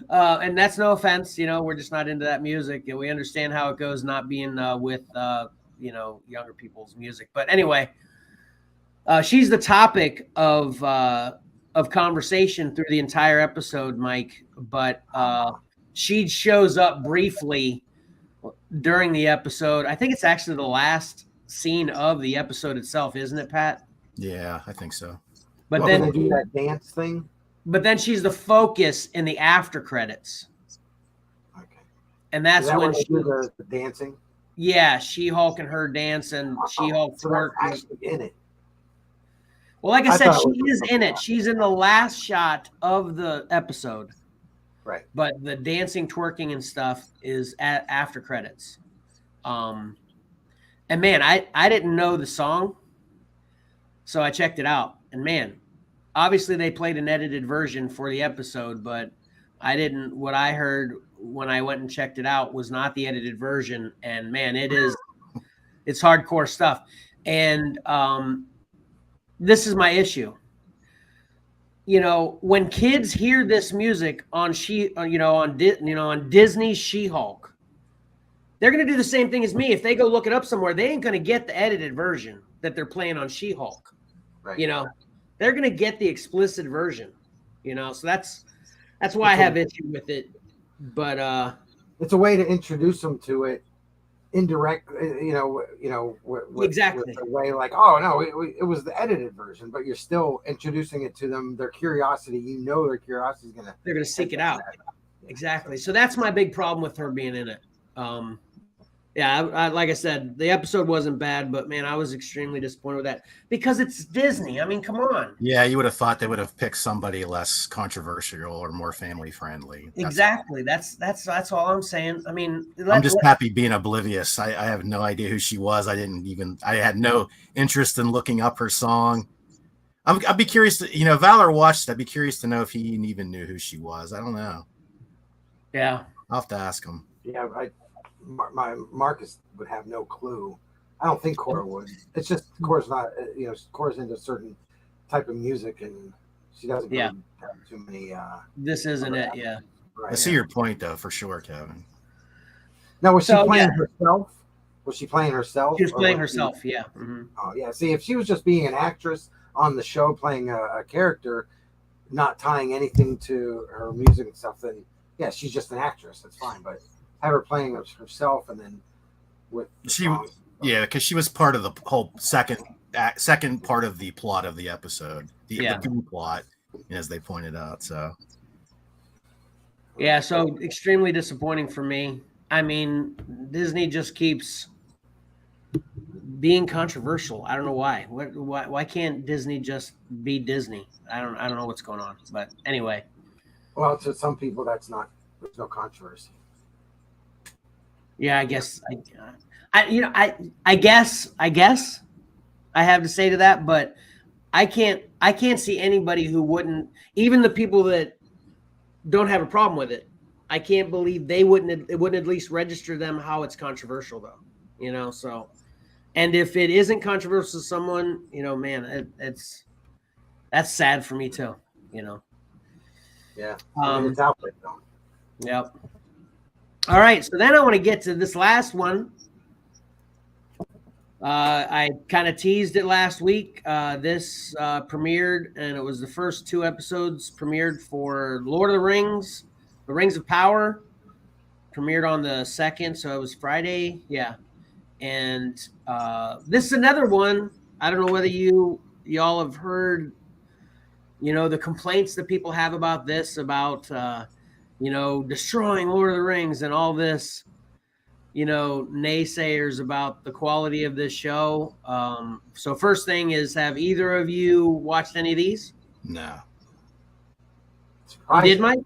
and that's no offense. We're just not into that music, and we understand how it goes not being with younger people's music. But anyway, she's the topic of conversation through the entire episode, Mike. But she shows up briefly during the episode. I think it's actually the last scene of the episode itself, isn't it, Pat? Yeah, I think so. But then they do that dance thing. But then she's the focus in the after credits. Okay. And that's when she do the dancing. Yeah, She-Hulk and her dance, and She-Hulk twerk. Actually in it. Well, like I said, she is in it. She's in the last shot of the episode. Right. But the dancing, twerking, and stuff is after credits. And man, I didn't know the song, so I checked it out. And man, obviously they played an edited version for the episode, but what I heard when I went and checked it out was not the edited version. And man, it's hardcore stuff. And this is my issue. When kids hear this music on Disney's She-Hulk, they're going to do the same thing as me. If they go look it up somewhere, they ain't going to get the edited version that they're playing on She-Hulk. Right. They're going to get the explicit version. So that's why I have issue with it. But it's a way to introduce them to it. Indirect, exactly. With the way like, oh no, it was the edited version, but you're still introducing it to them. Their curiosity, their curiosity is they're gonna seek it out. Exactly. So that's my big problem with her being in it. I like I said, the episode wasn't bad, but man, I was extremely disappointed with that because it's Disney. I mean, come on. Yeah, you would have thought they would have picked somebody less controversial or more family friendly. Exactly. That's all I'm saying. I mean, I'm just happy being oblivious. I have no idea who she was. I had no interest in looking up her song. I'd be curious to, Valor watched. I'd be curious to know if he even knew who she was. I don't know. Yeah. I'll have to ask him. Yeah, my Marcus would have no clue. I don't think Cora would. It's just Cora's not, Cora's into a certain type of music, and she doesn't really have too many. This isn't it, yeah. Right, I see your point, though, for sure, Kevin. Now, was she playing herself? Was she playing herself? She was playing herself, yeah. Mm-hmm. Oh, yeah. See, if she was just being an actress on the show, playing a character, not tying anything to her music and stuff, then yeah, she's just an actress. That's fine, but have her playing herself, and then with because she was part of the whole second part of the plot of the episode, the B plot, as they pointed out. So so extremely disappointing for me. I mean, Disney just keeps being controversial. I don't know why. Why can't Disney just be Disney? I don't know what's going on. But anyway. Well, to some people, there's no controversy. Yeah, I guess I guess I have to say to that, but I can't see anybody who wouldn't, even the people that don't have a problem with it. I can't believe it wouldn't at least register them how it's controversial though. So, and if it isn't controversial to someone, man, that's sad for me too, Yeah. It's out there though. Yep. All right, so then I want to get to this last one. I kind of teased it last week. This premiered, and it was the first 2 episodes premiered for Lord of the Rings, The Rings of Power. Premiered on the 2nd, so it was Friday. Yeah. And this is another one. I don't know whether y'all have heard, the complaints that people have about this, about destroying Lord of the Rings and all this, naysayers about the quality of this show. So first thing is, have either of you watched any of these? No. You did, Mike?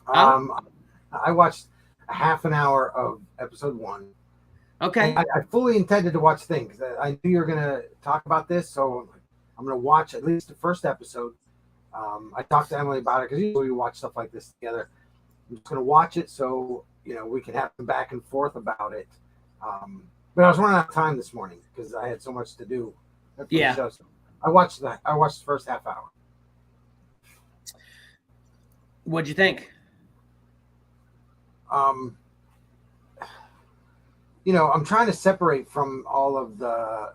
I watched a half an hour of episode 1. Okay. I fully intended to watch things. I knew you were going to talk about this, so I'm going to watch at least the first episode. I talked to Emily about it because usually we watch stuff like this together. I'm just going to watch it so we can have some back and forth about it. But I was running out of time this morning because I had so much to do. Yeah. So I watched the first half hour. What'd you think? I'm trying to separate from all of the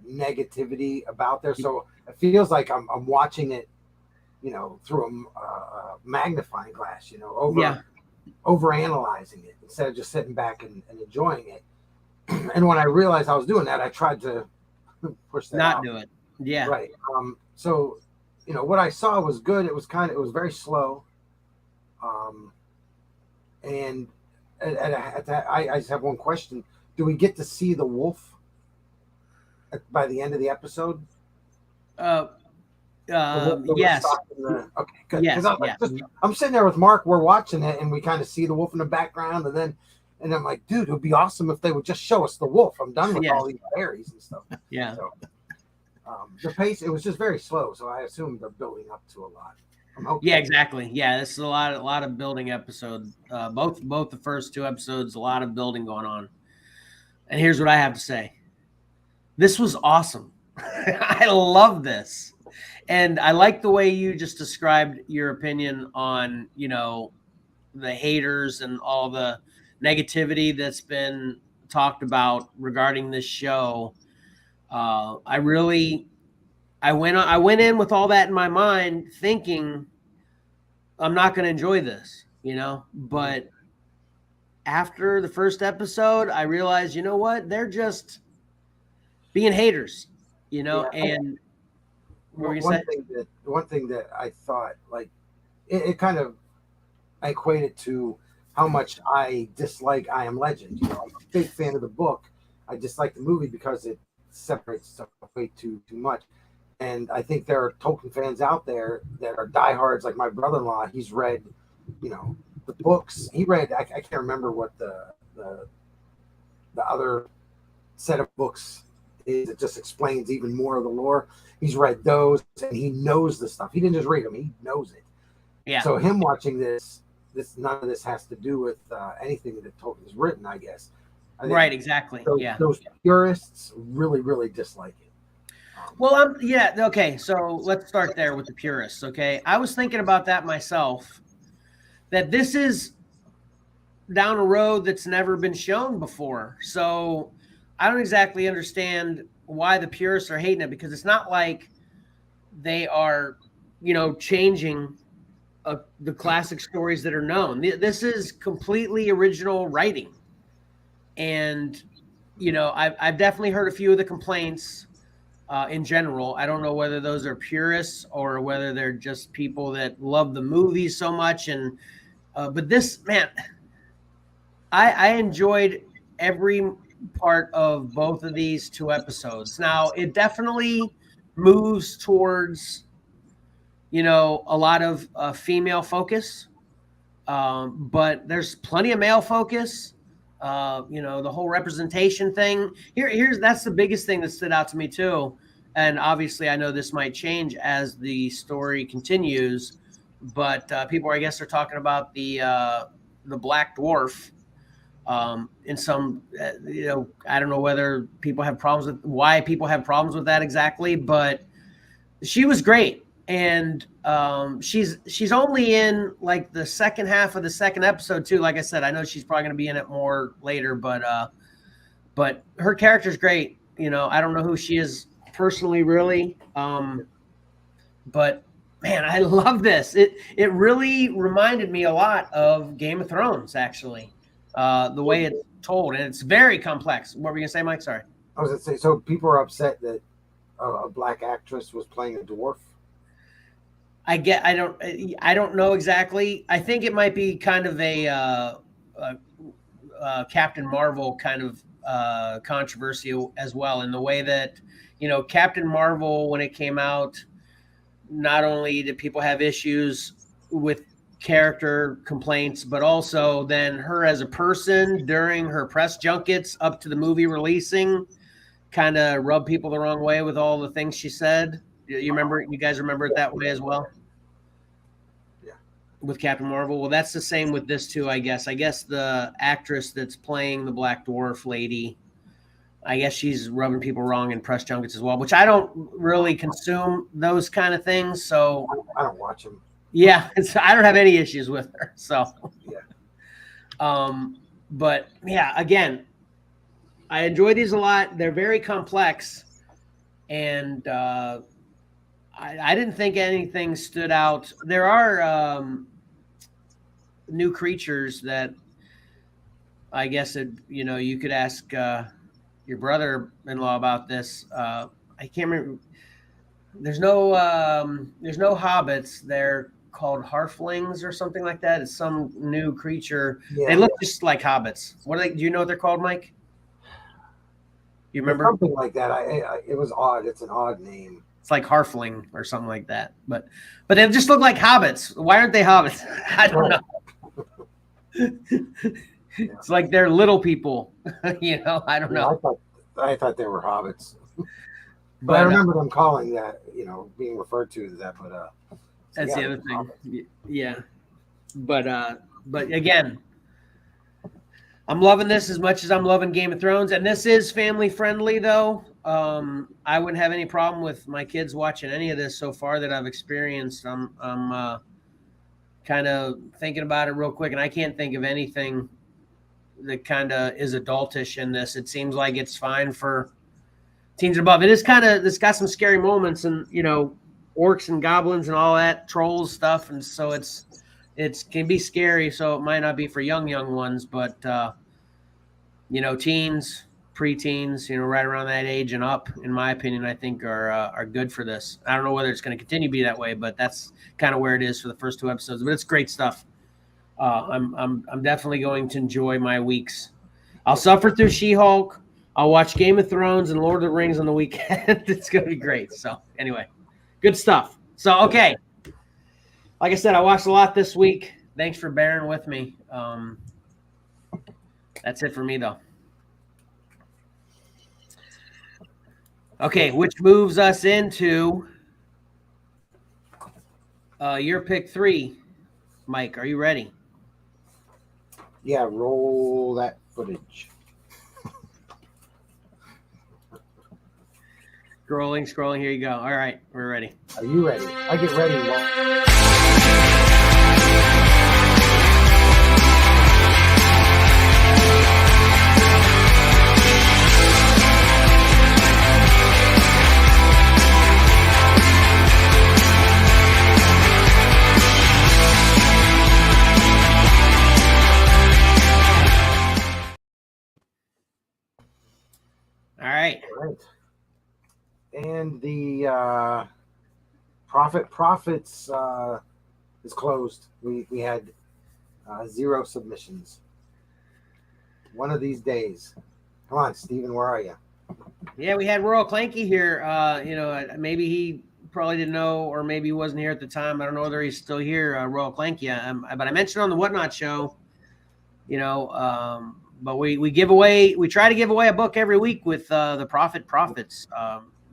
negativity about there. So it feels like I'm watching it, through a magnifying glass, over analyzing it instead of just sitting back and enjoying it. And when I realized I was doing that, I tried to push that Not out. do it. Yeah. Right. So, what I saw was good. It was very slow. And I just have one question. Do we get to see the wolf by the end of the episode? Yes. Okay, good. Yes, I'm sitting there with Mark. We're watching it, and we kind of see the wolf in the background, and I'm like, dude, it would be awesome if they would just show us the wolf. I'm done with all these berries and stuff. Yeah. So, the pace, it was just very slow, so I assume they're building up to a lot. Yeah, exactly. Yeah, this is a lot of building episode. Both the first 2 episodes, a lot of building going on. And here's what I have to say. This was awesome. I love this. And I like the way you just described your opinion on, the haters and all the negativity that's been talked about regarding this show. I went in with all that in my mind, thinking I'm not going to enjoy this, but after the first episode, I realized, you know what? They're just being haters, and one thing that I thought, like, it kind of equated to how much I dislike I Am Legend. I'm a big fan of the book. I dislike the movie because it separates stuff way too much. And I think there are Tolkien fans out there that are diehards, like my brother-in-law. He's read, the books. He read, I can't remember what the other set of books is. It just explains even more of the lore. He's read those, and he knows the stuff. He didn't just read them; he knows it. Yeah. So him watching this none of this has to do with anything that Tolkien's written, I guess. Right. Exactly. Those purists really, really dislike it. Well, okay. So let's start there with the purists. Okay, I was thinking about that myself. That this is down a road that's never been shown before. So I don't exactly understand why the purists are hating it, because it's not like they are, changing the classic stories that are known. This is completely original writing, and I've definitely heard a few of the complaints. In general, I don't know whether those are purists or whether they're just people that love the movie so much. And but this, man, I enjoyed every part of both of these 2 episodes. Now, it definitely moves towards, a lot of female focus, but there's plenty of male focus. The whole representation thing. That's the biggest thing that stood out to me too. And obviously, I know this might change as the story continues, but people, I guess, are talking about the Black Dwarf. In some, I don't know whether why people have problems with that exactly, but she was great. And she's only in like the second half of the second episode too. Like I said, I know she's probably going to be in it more later, but her character's great. I don't know who she is personally, really, but man, I love this. It really reminded me a lot of Game of Thrones, actually. The way it's told, and it's very complex. What were you gonna say, Mike? Sorry. I was gonna say, so people are upset that a black actress was playing a dwarf. I don't know exactly. I think it might be kind of a Captain Marvel kind of controversy as well, in the way that Captain Marvel, when it came out, not only did people have issues with character complaints, but also then her as a person during her press junkets up to the movie releasing kind of rubbed people the wrong way with all the things she said. You guys remember it that way as well? Yeah. With Captain Marvel? Well, that's the same with this too, I guess. I guess the actress that's playing the Black Dwarf lady, I guess she's rubbing people wrong in press junkets as well, which I don't really consume those kind of things. So I don't watch them. Yeah, I don't have any issues with her. So, yeah. But yeah, again, I enjoy these a lot. They're very complex, and I didn't think anything stood out. There are new creatures that I guess you could ask your brother-in-law about this. I can't remember. There's no hobbits. They're called harflings or something like that. It's some new creature. Yeah, they look just like hobbits. What are they? Do you know what they're called, Mike? You remember? Something like that. It was odd. It's an odd name. It's like harfling or something like that. But they just look like hobbits. Why aren't they hobbits? I don't know. It's like they're little people. I don't know. I thought they were hobbits. But I remember them calling that, being referred to as that. But that's the other thing. Yeah. But again, I'm loving this as much as I'm loving Game of Thrones, and this is family friendly though. I wouldn't have any problem with my kids watching any of this so far that I've experienced. I'm kind of thinking about it real quick, and I can't think of anything that kind of is adultish in this. It seems like it's fine for teens above. It's got some scary moments, and orcs and goblins and all that, trolls stuff, and so it can be scary. So it might not be for young ones, but teens, preteens, right around that age and up, in my opinion, I think are good for this. I don't know whether it's going to continue to be that way, but that's kind of where it is for the first 2 episodes. But it's great stuff. I'm definitely going to enjoy my weeks. I'll suffer through She-Hulk. I'll watch Game of Thrones and Lord of the Rings on the weekend. It's going to be great. So anyway, good stuff. So, okay. Like I said, I watched a lot this week. Thanks for bearing with me. That's it for me, though. Okay, which moves us into your pick 3. Mike, are you ready? Yeah, roll that footage. Scrolling. Here you go. All right, we're ready. Are you ready? I get ready. All right. And the Profits is closed. We had 0 submissions. One of these days. Come on, Steven, where are you? Yeah, we had Royal Clanky here. Maybe he probably didn't know, or maybe he wasn't here at the time. I don't know whether he's still here, Royal Clanky. But I mentioned on the Whatnot show, but we give away, we try to give away a book every week with the Profits,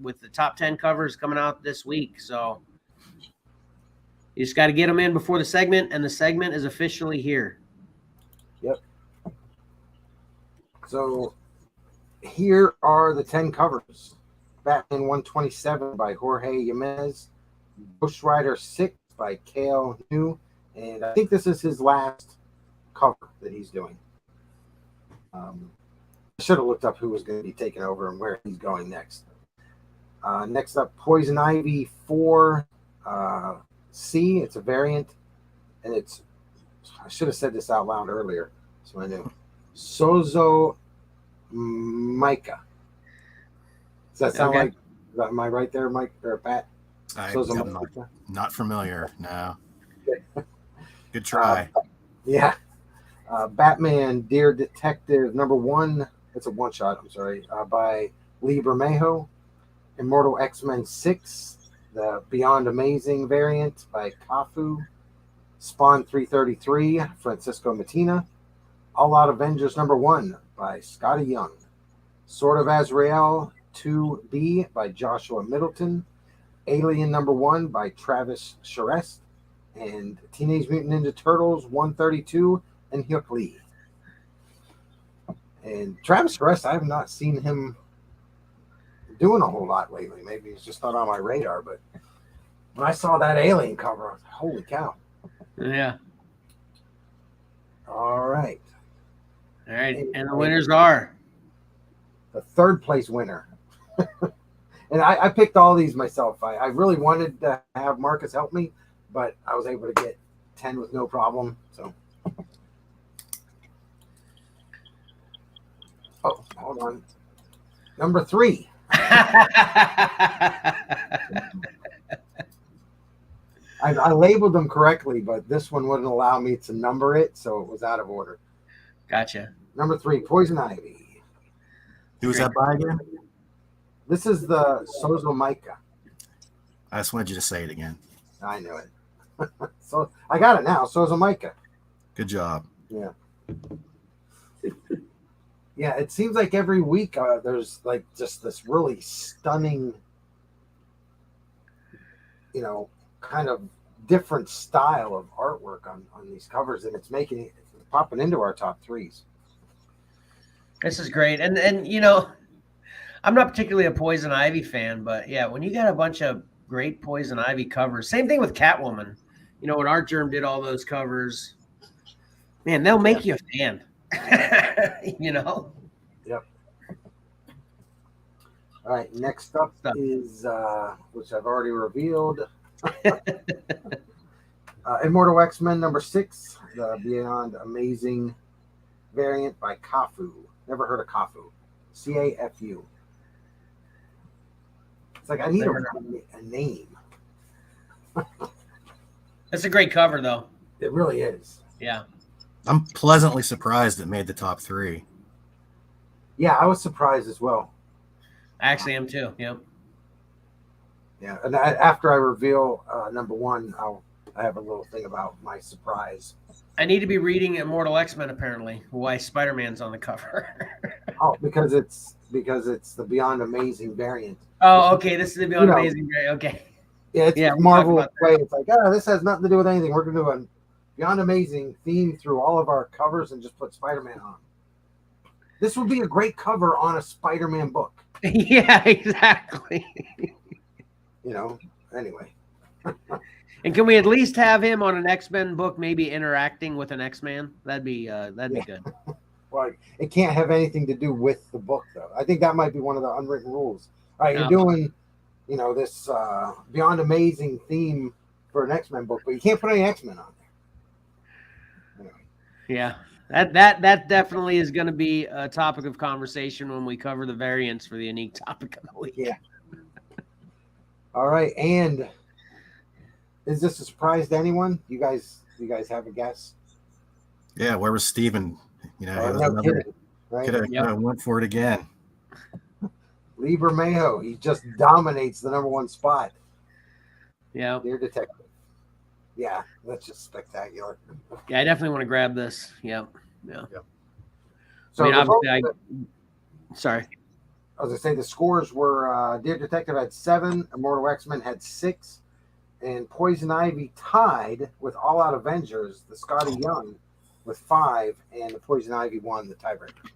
with the top 10 covers coming out this week. So you just got to get them in before the segment, and the segment is officially here. Yep. So here are the 10 covers. Batman 127 by Jorge Jimenez. Ghost Rider 6 by Cale New. And I think this is his last cover that he's doing. I should have looked up who was going to be taking over and where he's going next. Next up, Poison Ivy 4 C. It's a variant. And it's, I should have said this out loud earlier, so I knew. Sozo Micah. Does that sound like, am I right there, Mike or Pat? I'm not familiar. No. Good try. Yeah. Batman Dear Detective #1. It's a one shot, I'm sorry, by Lee Bermejo. Immortal X-Men 6, the Beyond Amazing variant by Kafu. Spawn 333, Francisco Matina. All Out Avengers #1 by Scotty Young. Sword of Azrael 2B by Joshua Middleton. Alien #1 by Travis Charest. And Teenage Mutant Ninja Turtles 132 and Hyuk Lee. And Travis Charest, I have not seen him doing a whole lot lately. Maybe he's just not on my radar, but when I saw that Alien cover, I was like, holy cow. Yeah. All right. All right. And the winners are the third place winner. And I picked all these myself. I really wanted to have Marcus help me, but I was able to get 10 with no problem. So, oh, hold on. Number 3. I labeled them correctly, but this one wouldn't allow me to number it, so it was out of order. Gotcha. Number 3, Poison Ivy. Who's that by again? This is the Sozo Micah. I just wanted you to say it again. I knew it. So I got it now. Sozo Micah. Good job. Yeah. Yeah, it seems like every week there's like just this really stunning, kind of different style of artwork on these covers, and it's popping into our top 3s. This is great. And I'm not particularly a Poison Ivy fan, but yeah, when you got a bunch of great Poison Ivy covers, same thing with Catwoman. When Art Germ did all those covers, man, they'll make you a fan. Yep. All right, next up is, which I've already revealed, Immortal X-Men #6, the Beyond Amazing variant by Kafu. Never heard of Kafu. Cafu. It's like I need a name. That's a great cover, though. It really is. Yeah. I'm pleasantly surprised it made the top 3. Yeah, I was surprised as well. I actually am too. Yep. Yeah, and after I reveal #1, I have a little thing about my surprise. I need to be reading Immortal X-Men, apparently. Why Spider-Man's on the cover. Oh, because it's the Beyond Amazing variant. Oh, okay. This is the Beyond Amazing variant. Okay. Yeah, it's Marvel way. It's like, this has nothing to do with anything. We're going to do a Beyond Amazing theme through all of our covers and just put Spider-Man on. This would be a great cover on a Spider-Man book. Yeah, exactly. Anyway. And can we at least have him on an X-Men book, maybe interacting with an X-Man? That'd be good. Well, it can't have anything to do with the book, though. I think that might be one of the unwritten rules. All right, you're doing, this Beyond Amazing theme for an X-Men book, but you can't put any X-Men on there. Anyway. Yeah, that definitely is going to be a topic of conversation when we cover the variants for the unique topic of the week. Yeah. All right, and is this a surprise to anyone? You guys have a guess? Yeah, where was Steven? No kidding. Right? Could have went for it again. Lee Bermejo, he just dominates the #1 spot. Yeah. Dear Detective. Yeah, that's just spectacular. Yeah, I definitely want to grab this. Yeah. So I mean, obviously, sorry. I was going to say the scores were Dear Detective had 7, Immortal X-Men had 6, and Poison Ivy tied with All Out Avengers, the Scotty Young, with 5, and the Poison Ivy won the tiebreaker.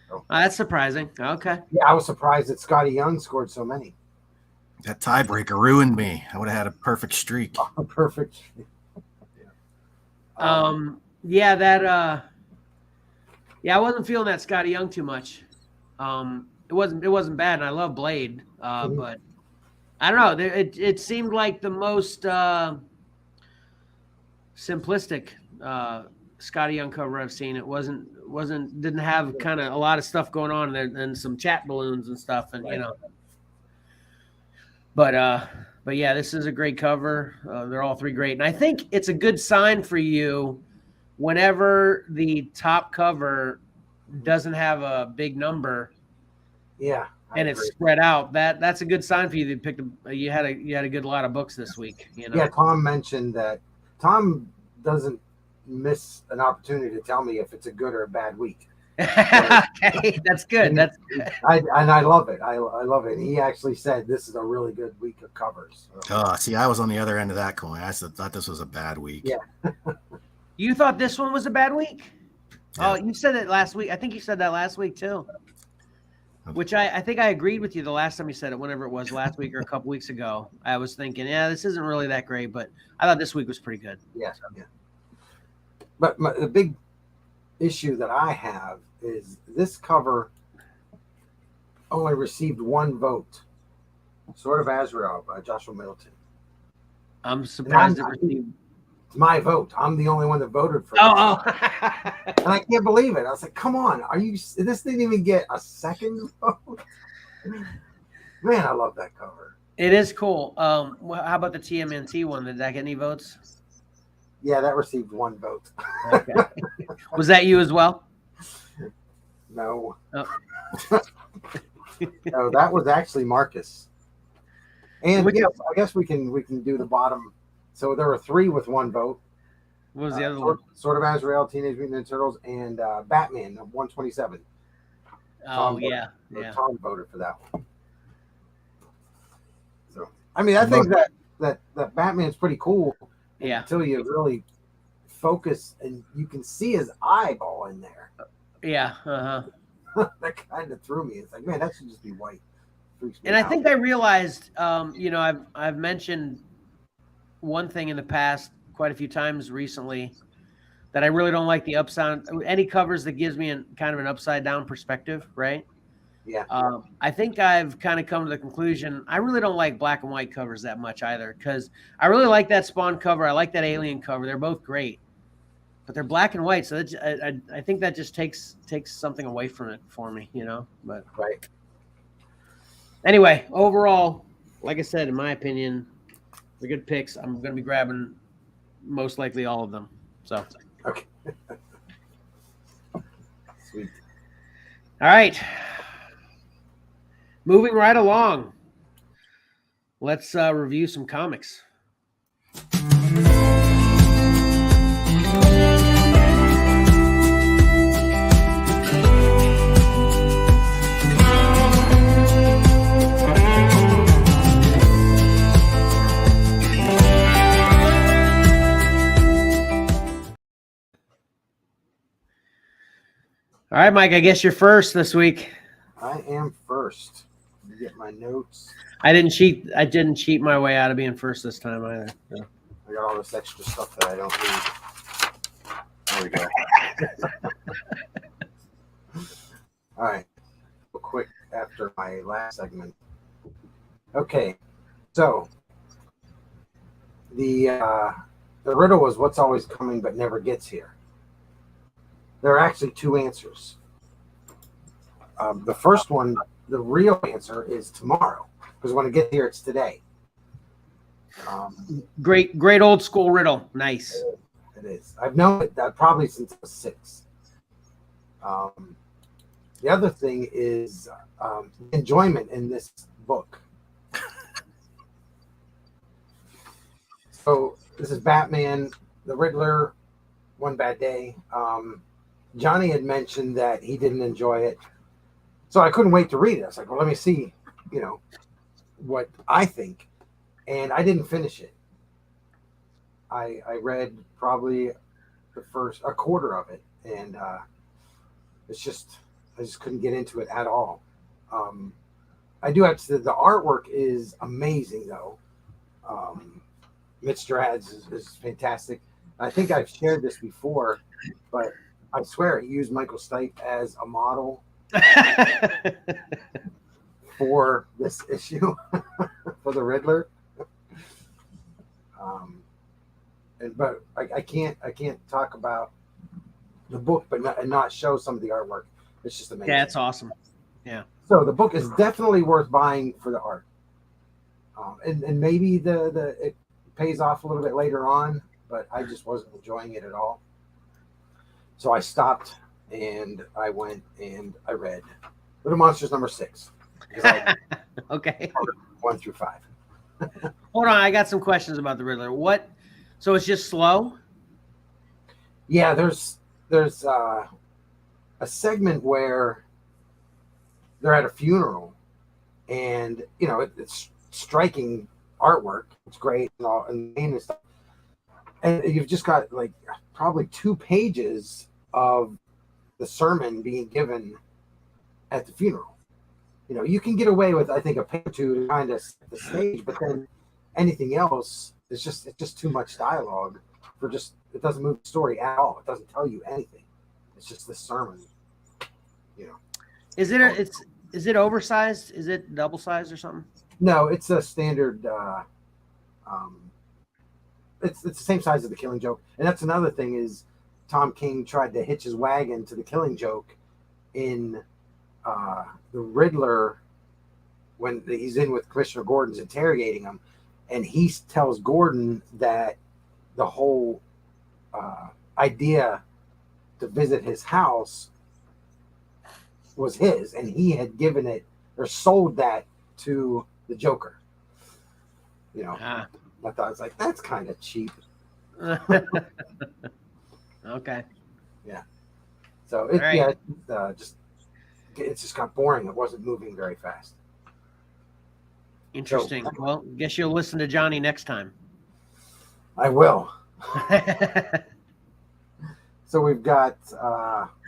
So, That's surprising. Okay. yeah, I was surprised that Scotty Young scored so many. That tiebreaker ruined me. I would have had a perfect streak. Perfect. Yeah, that yeah, I wasn't feeling that Scotty Young too much. It wasn't bad, and I love Blade. But I don't know. It seemed like the most simplistic Scotty Young cover I've seen. It didn't have kind of a lot of stuff going on there and some chat balloons and stuff, and Right. But yeah, this is a great cover. They're all 3 great, and I think it's a good sign for you whenever the top cover doesn't have a big number. Yeah, and it's spread out. That's a good sign for you. You had a good lot of books this week. Yeah, Tom mentioned that. Tom doesn't miss an opportunity to tell me if it's a good or a bad week. Okay, that's good. I love it. I love it. He actually said this is a really good week of covers. Oh, see, I was on the other end of that coin. I thought this was a bad week. Yeah. You thought this one was a bad week? Yeah. Oh, you said it last week. I think you said that last week too. Which I think I agreed with you the last time you said it, whenever it was, last week or a couple weeks ago. I was thinking, yeah, this isn't really that great, but I thought this week was pretty good. Yeah. But the big issue that I have is this cover only received 1 vote. S.C.R.F.L.S by Joshua Middleton. I'm surprised it received. It's my vote. I'm the only one that voted for it. Oh. And I can't believe it. I was like, come on. This didn't even get a second vote? Man, I love that cover. It is cool. How about the TMNT one? Did that get any votes? Yeah, that received 1 vote. Okay. Was that you as well? No. Oh. No, that was actually Marcus. And I guess we can do the bottom. So there were 3 with 1 vote. What was the other one? S.C.R.F.L.S, Teenage Mutant Ninja Turtles, and Batman 127. Oh, yeah. Tom voted for that one. So I mean, I think that Batman's pretty cool. Yeah. Until you really focus and you can see his eyeball in there. Yeah. That kind of threw me. It's like, man, that should just be white. And I think I realized, I've mentioned one thing in the past quite a few times recently that I really don't like the upside. Any covers that gives me kind of an upside down perspective, right? Yeah. I think I've kind of come to the conclusion I really don't like black and white covers that much either, because I really like that Spawn cover. I like that Alien cover. They're both great, but they're black and white. So I think that just takes something away from it for me, But right. Anyway, overall, like I said, in my opinion, they're good picks. I'm going to be grabbing most likely all of them. So okay. Sweet. All right. Moving right along. Let's review some comics. All right, Mike, I guess you're first this week. I am first. Let me get my notes. I didn't cheat my way out of being first this time either. So. I got all this extra stuff that I don't need. There we go. All right. Real quick after my last segment. Okay. So the riddle was what's always coming but never gets here. There are actually 2 answers. The first one, the real answer is tomorrow, because when it gets here, it's today. Great old school riddle. Nice. It is. I've known it probably since I was 6. The other thing is enjoyment in this book. So this is Batman, the Riddler, One Bad Day. Johnny had mentioned that he didn't enjoy it, so I couldn't wait to read it. I was like, well, let me see, what I think, and I didn't finish it. I read probably the first a quarter of it, and I just couldn't get into it at all. I do have to say the artwork is amazing, though. Mitch Gerads is fantastic. I think I've shared this before, but I swear he used Michael Stipe as a model for this issue for the Riddler. But I can't talk about the book, but not show some of the artwork. It's just amazing. Yeah, it's awesome. Yeah. So the book is definitely worth buying for the art, and maybe it pays off a little bit later on, but I just wasn't enjoying it at all. So I stopped and I went and I read Little Monsters number 6. Okay. 1 through 5. Hold on, I got some questions about the Riddler. What? So it's just slow? Yeah, there's a segment where they're at a funeral, and it's striking artwork. It's great and all and stuff. And you've just got like probably 2 pages of the sermon being given at the funeral. You can get away with, I think, a page or 2 to kind of set the stage, but then anything else is just too much dialogue it doesn't move the story at all. It doesn't tell you anything. It's just the sermon. Is it oversized? Is it double sized or something? No, it's a standard. It's the same size as the Killing Joke, and that's another thing is Tom King tried to hitch his wagon to the Killing Joke in the Riddler when he's in with Commissioner Gordon's interrogating him, and he tells Gordon that the whole idea to visit his house was his, and he had given it or sold that to the Joker. I thought, I was like, that's kind of cheap. Okay. Yeah. So it's just got boring. It wasn't moving very fast. Interesting. Well, guess you'll listen to Johnny next time. I will. So we've got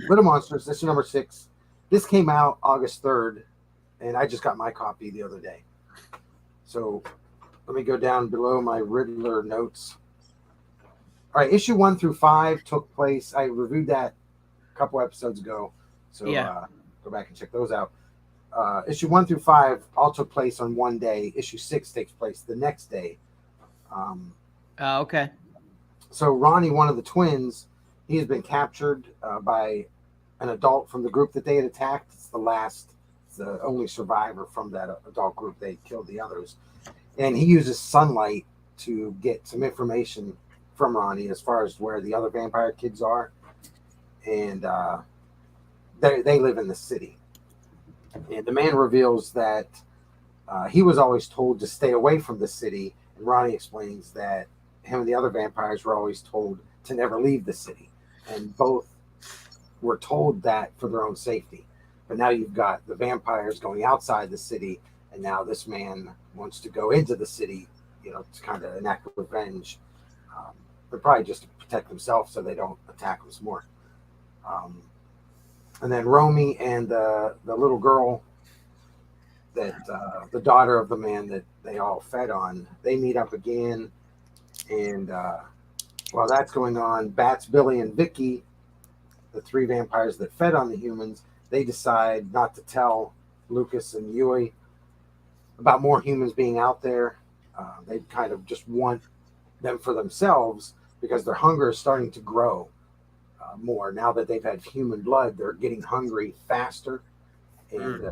Little Monsters, issue number 6. This came out August 3rd, and I just got my copy the other day. So let me go down below my Riddler notes. All right, issue 1 through 5 took place. I reviewed that a couple episodes ago. So go back and check those out. Issue 1 through 5 all took place on one day. Issue 6 takes place the next day. Okay. So Ronnie, one of the twins, he has been captured by an adult from the group that they had attacked. It's the only survivor from that adult group. They killed the others. And he uses sunlight to get some information from Ronnie as far as where the other vampire kids are. And they live in the city. And the man reveals that he was always told to stay away from the city. And Ronnie explains that him and the other vampires were always told to never leave the city. And both were told that for their own safety. But now you've got the vampires going outside the city, and now this man wants to go into the city, to kind of enact revenge. But probably just to protect themselves so they don't attack them some more. And then Romy and the little girl that the daughter of the man that they all fed on, they meet up again. And while that's going on, Bats, Billy, and Vicky, the 3 vampires that fed on the humans, they decide not to tell Lucas and Yui about more humans being out there. They kind of just want them for themselves because their hunger is starting to grow more. Now that they've had human blood, they're getting hungry faster, and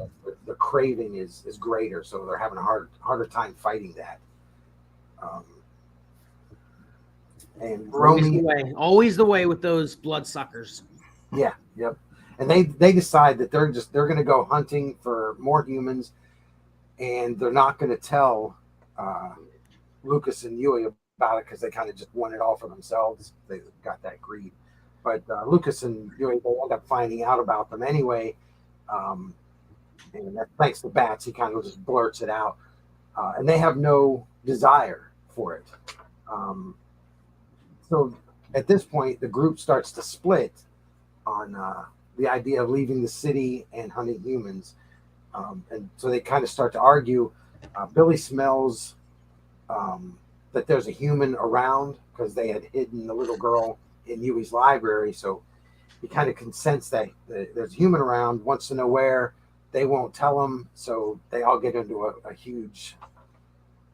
the craving is greater, so they're having a harder time fighting that. And Romy, always the way with those bloodsuckers. yeah, yep. and they decide that they're going to go hunting for more humans, and they're not going to tell Lucas and Yui about it because they kind of just want it all for themselves. They got that greed. But Lucas and Yui, they end up finding out about them anyway. And that, thanks to Bats, he kind of just blurts it out. And they have no desire for it. So at this point, the group starts to split on the idea of leaving the city and hunting humans. And so they kind of start to argue. Billy smells that there's a human around because they had hidden the little girl in Yui's library. So he kind of can sense that there's a human around, wants to know where. They won't tell him, so they all get into a huge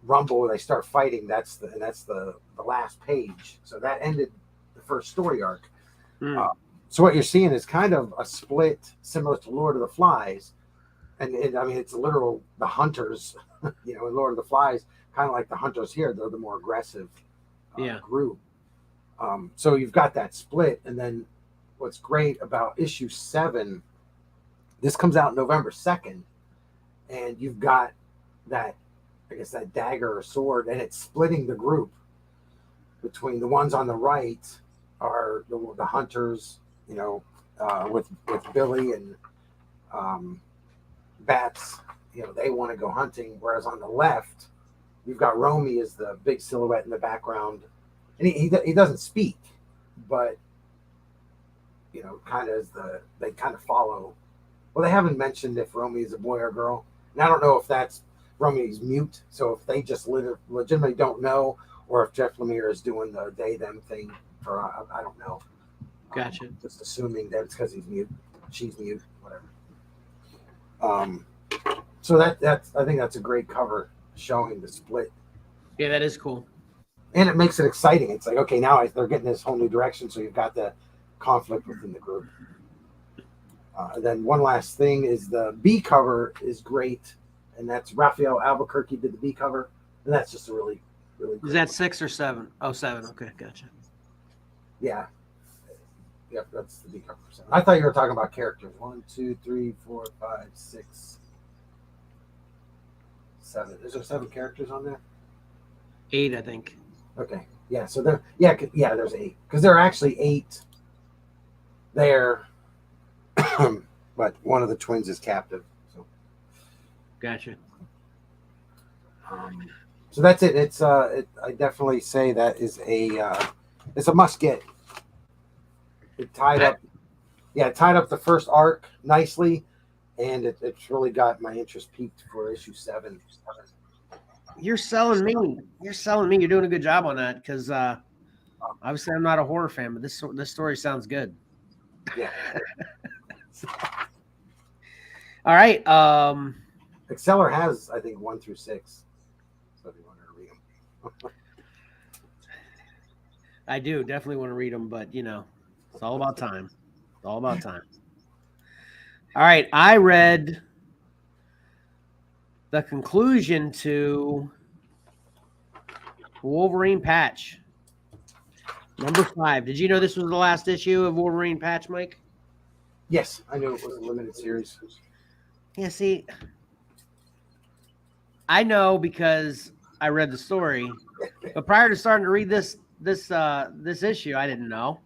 rumble. They start fighting. That's the last page. So that ended the first story arc. So what you're seeing is kind of a split similar to Lord of the Flies. And I mean, it's literal, the hunters, in Lord of the Flies, kind of like the hunters here. They're the more aggressive group. So you've got that split. And then what's great about issue 7, this comes out November 2nd, and you've got that, I guess, that dagger or sword, and it's splitting the group between the ones on the right are the hunters, with Billy and Bats, they want to go hunting, whereas on the left, you've got Romy as the big silhouette in the background, and he doesn't speak, but kind of they kind of follow. Well, they haven't mentioned if Romy is a boy or girl, and I don't know if that's Romy's mute. So if they just legitimately don't know, or if Jeff Lemire is doing the they/them thing, or I don't know. Gotcha. Just assuming that it's because he's mute, she's mute, whatever. So that's I think that's a great cover showing the split. Yeah, that is cool. And it makes it exciting. It's like, okay, now they're getting this whole new direction. So you've got the conflict within the group. And then one last thing is the B cover is great. And that's Raphael Albuquerque did the B cover. And that's just a really, really great. Is that 6 or 7? Oh, 7. Okay, gotcha. Yeah. Yep, that's the B cover. 7. I thought you were talking about characters. 1, 2, 3, 4, 5, 6, 7. Is there 7 characters on there? 8, I think. Okay. Yeah. So there's 8. Because there are actually 8 there. But one of the twins is captive. So gotcha. So that's it. It's I definitely say that is it's a must get. It tied up the first arc nicely, and it's really got my interest peaked for issue 7. You're selling me. You're doing a good job on that because obviously I'm not a horror fan, but this story sounds good. Yeah. All right. Xcellar has, I think, 1 through 6. So if you want to read them. I do definitely want to read them, but it's all about time. It's all about time. All right. I read the conclusion to Wolverine Patch, number 5. Did you know this was the last issue of Wolverine Patch, Mike? Yes, I knew it was a limited series. Yeah, see, I know because I read the story, but prior to starting to read this issue, I didn't know.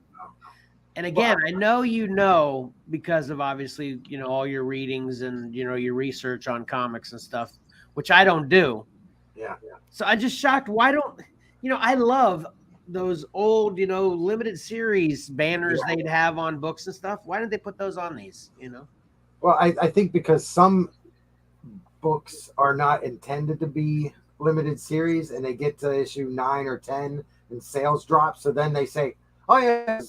And again, I know because of obviously all your readings and your research on comics and stuff, which I don't do. Yeah. So I'm just shocked. Why don't I love those old limited series banners they'd have on books and stuff. Why didn't they put those on these? Well, I think because some books are not intended to be limited series, and they get to issue 9 or 10 and sales drop. So then they say, oh yeah,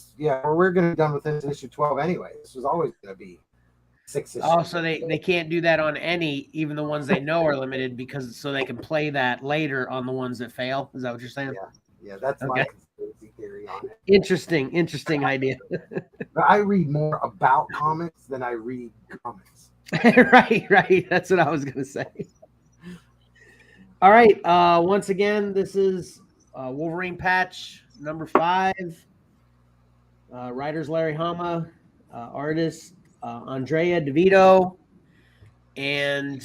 we're going to be done with this issue 12 anyway. This was always going to be 6 issues. Oh, so they can't do that on even the ones they know are limited so they can play that later on the ones that fail. Is that what you're saying? Yeah, that's my conspiracy theory on it. Interesting idea. But I read more about comics than I read comics. Right. That's what I was going to say. All right. Once again, this is Wolverine Patch number 5. Writers Larry Hama, artist Andrea DeVito. And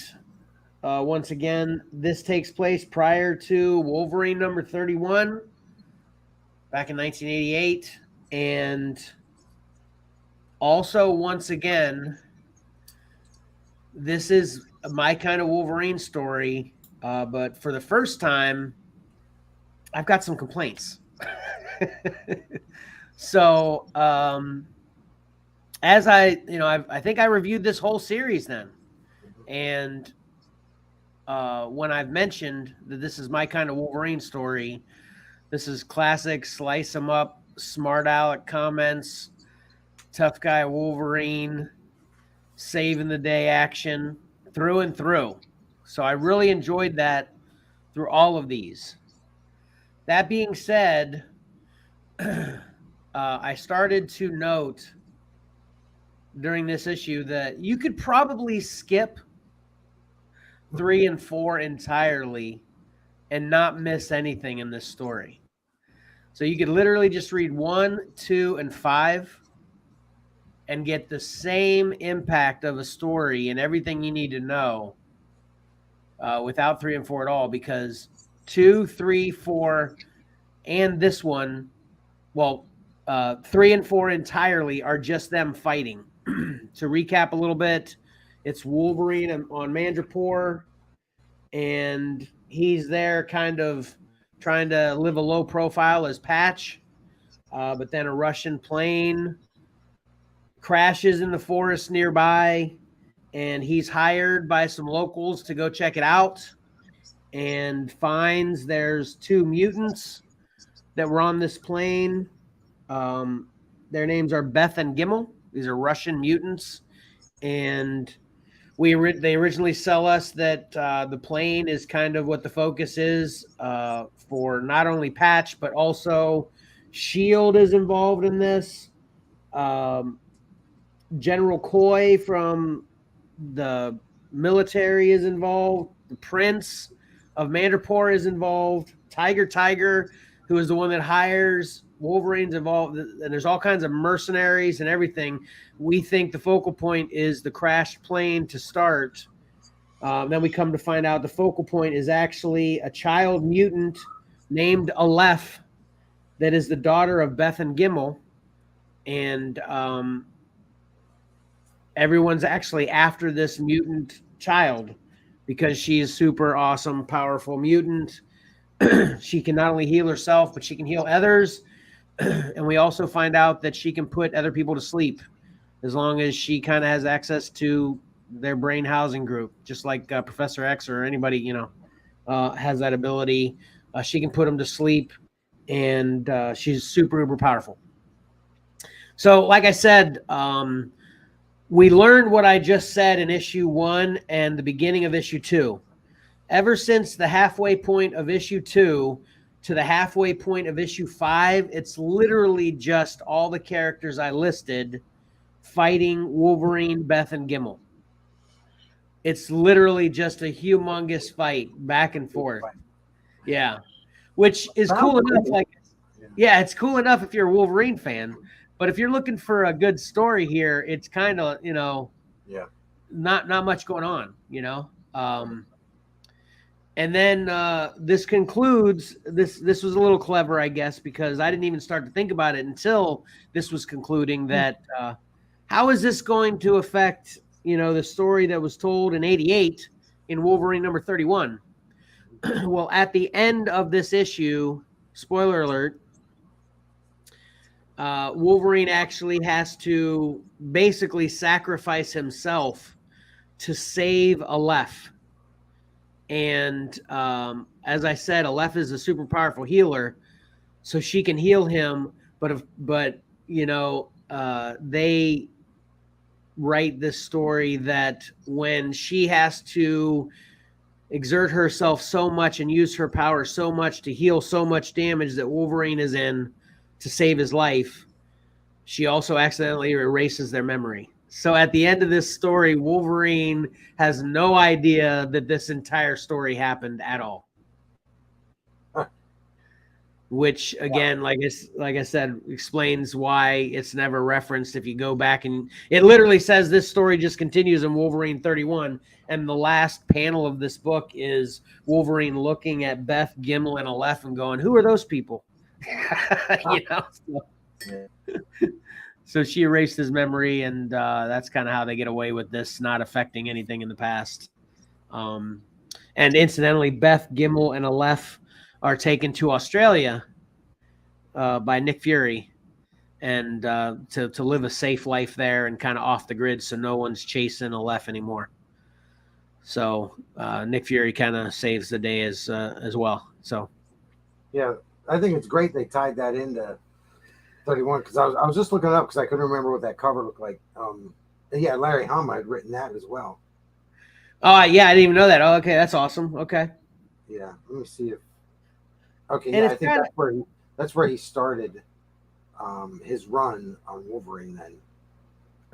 once again, this takes place prior to Wolverine number 31 back in 1988. And also, once again, this is my kind of Wolverine story. But for the first time, I've got some complaints. So, as I think I reviewed this whole series then. And when I've mentioned that this is my kind of Wolverine story, this is classic slice 'em up, smart aleck comments, tough guy Wolverine, saving the day action through and through. So I really enjoyed that through all of these. That being said, I started to note during this issue that you could probably skip 3 and 4 entirely and not miss anything in this story. So you could literally just read 1, 2, and 5 and get the same impact of a story and everything you need to know without 3 and 4 at all, because 2, 3, 4, and this one, 3 and 4 entirely are just them fighting. To recap a little bit, it's Wolverine on Madripoor, and he's there kind of trying to live a low profile as Patch, but then a Russian plane crashes in the forest nearby, and he's hired by some locals to go check it out and finds there's 2 mutants that were on this plane. Their names are Beth and Gimmel. These are Russian mutants, and they originally sell us that the plane is kind of what the focus is for not only Patch, but also S.H.I.E.L.D. is involved in this. General Coy from the military is involved. The Prince of Madripoor is involved. Tiger, who is the one that hires Wolverine's involved, and there's all kinds of mercenaries and everything. We think the focal point is the crashed plane to start. Then we come to find out the focal point is actually a child mutant named Aleph that is the daughter of Beth and Gimmel. And everyone's actually after this mutant child because she is super awesome, powerful mutant. She can not only heal herself, but she can heal others. And we also find out that she can put other people to sleep as long as she kind of has access to their brain housing group, just like Professor X or anybody, has that ability. She can put them to sleep, and she's super uber powerful. So, like I said, we learned what I just said in issue 1 and the beginning of issue 2. Ever since the halfway point of issue 2 to the halfway point of issue 5, it's literally just all the characters I listed fighting Wolverine, Beth, and Gimmel. It's literally just a humongous fight back and forth. Yeah. Which is cool enough. It's cool enough if you're a Wolverine fan. But if you're looking for a good story here, it's kind of, not much going on, and then this concludes, this was a little clever, I guess, because I didn't even start to think about it until this was concluding that how is this going to affect, the story that was told in 88 in Wolverine number 31? Well, at the end of this issue, spoiler alert, Wolverine actually has to basically sacrifice himself to save Aleph. And as I said, Aleph is a super powerful healer, so she can heal him. But they write this story that when she has to exert herself so much and use her power so much to heal so much damage that Wolverine is in to save his life, she also accidentally erases their memory. So at the end of this story, Wolverine has no idea that this entire story happened at all. which again, like I said, explains why it's never referenced. If you go back and it literally says this story just continues in Wolverine 31, and the last panel of this book is Wolverine looking at Beth, Gimel, and Aleph and going, "Who are those people?" You know. So she erased his memory, and that's kind of how they get away with this not affecting anything in the past. And incidentally, Beth, Gimel, and Aleph are taken to Australia by Nick Fury, and to live a safe life there and kind of off the grid, so no one's chasing Aleph anymore. So Nick Fury kind of saves the day as well. So yeah, I think it's great they tied that into 31 because I was just looking it up because I couldn't remember what that cover looked like. Yeah, Larry Hama had written that as well. Oh yeah, I didn't even know that. Oh, okay, that's awesome. Okay. Yeah, let me see if. Okay, yeah, I think that's where he started his run on Wolverine then.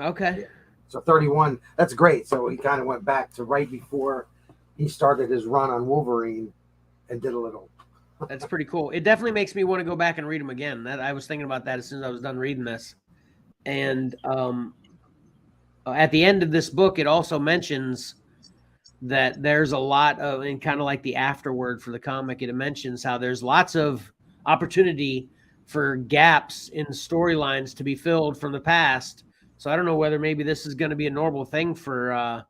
Okay. Yeah. So 31, that's great. So he kind of went back to right before he started his run on Wolverine and did a little. That's pretty cool. It definitely makes me want to go back and read them again. That I was thinking about that as soon as I was done reading this. And at the end of this book, it also mentions that there's a lot of, and kind of like the afterword for the comic, it mentions how there's lots of opportunity for gaps in storylines to be filled from the past. So I don't know whether maybe this is going to be a normal thing for,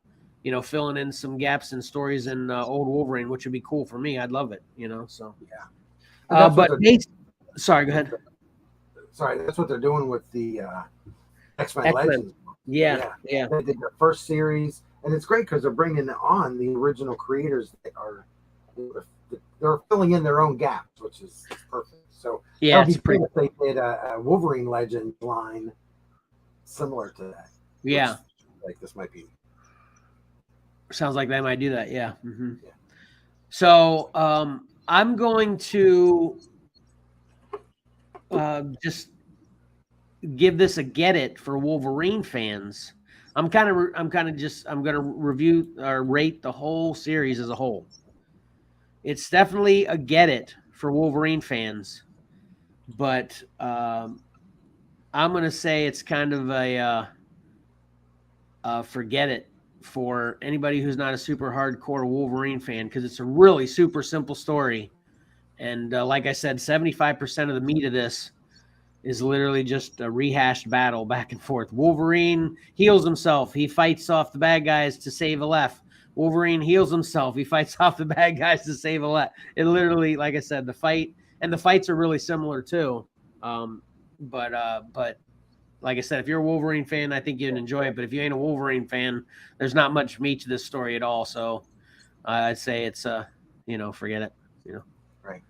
filling in some gaps in stories in old Wolverine, which would be cool for me. I'd love it, so. Yeah. Sorry, go ahead. Sorry, that's what they're doing with the X-Men Legends. Yeah. They did the first series, and it's great because they're bringing on the original creators that are they're filling in their own gaps, which is perfect. So yeah, it's pretty. If they did a Wolverine Legend line similar to that. Yeah, like this might be. Sounds like they might do that. Yeah. Mm-hmm. Yeah. So I'm going to just give this a get it for Wolverine fans. I'm going to review or rate the whole series as a whole. It's definitely a get it for Wolverine fans, but I'm going to say it's kind of a forget it for anybody who's not a super hardcore Wolverine fan, because it's a really super simple story. And like I said, 75% of the meat of this is literally just a rehashed battle back and forth. Wolverine heals himself. He fights off the bad guys to save Aleph. Wolverine heals himself. He fights off the bad guys to save Aleph. It literally, like I said, the fights are really similar too. But like I said, if you're a Wolverine fan, I think you'd enjoy it. But if you ain't a Wolverine fan, there's not much meat to this story at all. So I'd say it's forget it. Right.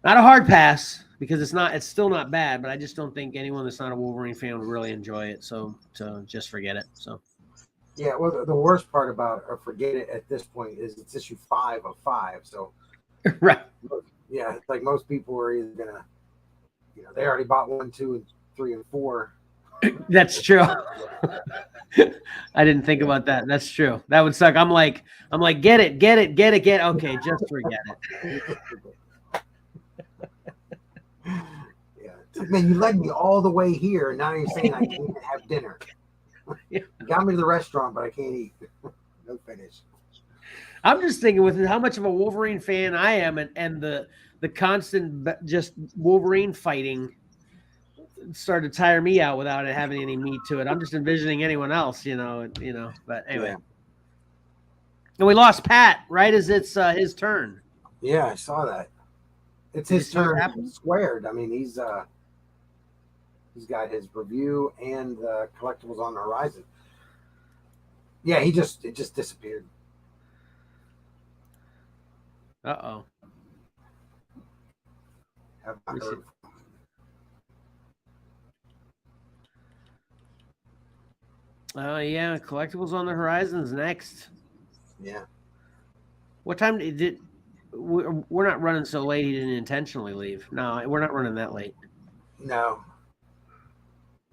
Not a hard pass, because it's still not bad, but I just don't think anyone that's not a Wolverine fan would really enjoy it. So just forget it. So yeah, well, the worst part about forget it at this point is it's issue 5 of 5. So right. Yeah, it's like most people are either gonna, they already bought 1, 2, and 3, and 4. That's true. I didn't think about that. That's true. That would suck. I'm like, get it. Okay, just forget it. Yeah, man, you led me all the way here, and now you're saying I can't have dinner. You got me to the restaurant, but I can't eat. No finish. I'm just thinking with how much of a Wolverine fan I am, and the constant just Wolverine fighting started to tire me out without it having any meat to it. I'm just envisioning anyone else, but anyway. Yeah. And we lost Pat right as it's his turn. Yeah, I saw that. It's his turn squared. I mean, he's got his review and collectibles on the horizon. Yeah, it just disappeared. Uh-oh. Have not heard. Yeah, collectibles on the horizon's next. Yeah. What time did we're not running so late he didn't intentionally leave. No, we're not running that late. No.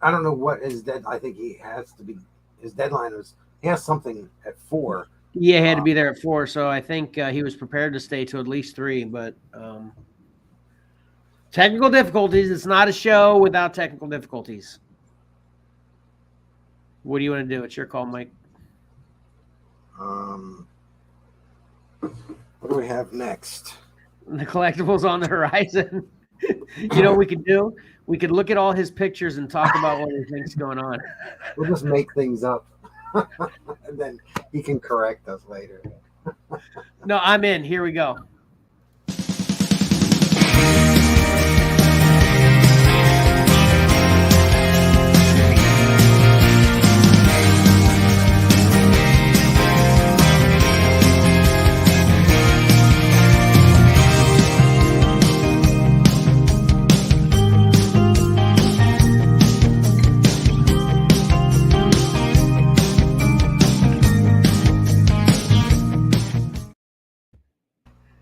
I don't know what his I think he has to be, his deadline was, he has something at 4. Yeah, he had to be there at 4, so I think he was prepared to stay to at least 3, but Technical difficulties. It's not a show without technical difficulties. What do you want to do? It's your call, Mike. What do we have next? The collectibles on the horizon. You know what we could do? We could look at all his pictures and talk about what he thinks going on. We'll just make things up. And then he can correct us later. No, I'm in. Here we go.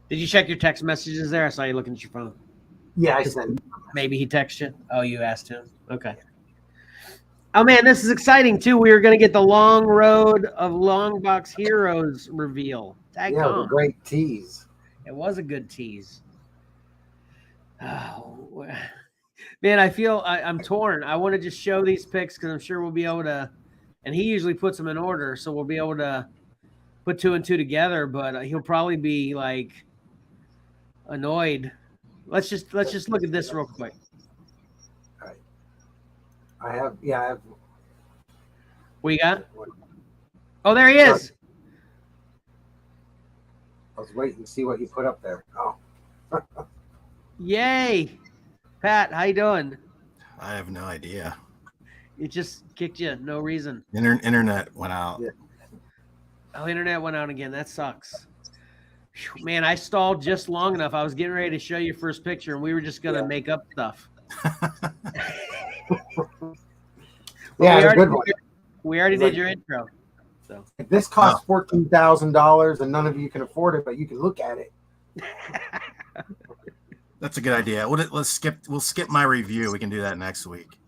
Did you check your text messages there? I saw you looking at your phone. Yeah, I sent. Maybe he texted you. Oh, you asked him. Okay. Oh man, this is exciting too. We are going to get the Long Road of Longbox Heroes reveal. Yeah, it was a great tease. It was a good tease. Oh, man, I feel I'm torn. I want to just show these picks because I'm sure we'll be able to. And he usually puts them in order, so we'll be able to put 2 and 2 together. But he'll probably be like annoyed. Let's just look at this real quick. All right. I have. What you got? Oh, there he is. I was waiting to see what you put up there. Oh. Yay. Pat, how you doing? I have no idea. It just kicked you. No reason. Internet went out. Yeah. Oh, internet went out again. That sucks. Whew, man, I stalled just long enough. I was getting ready to show you first picture, and we were just going to make up stuff. Yeah, it's a good one. We already did your intro. So If this costs $14,000 and none of you can afford it, but you can look at it. That's a good idea. We'll skip my review. We can do that next week.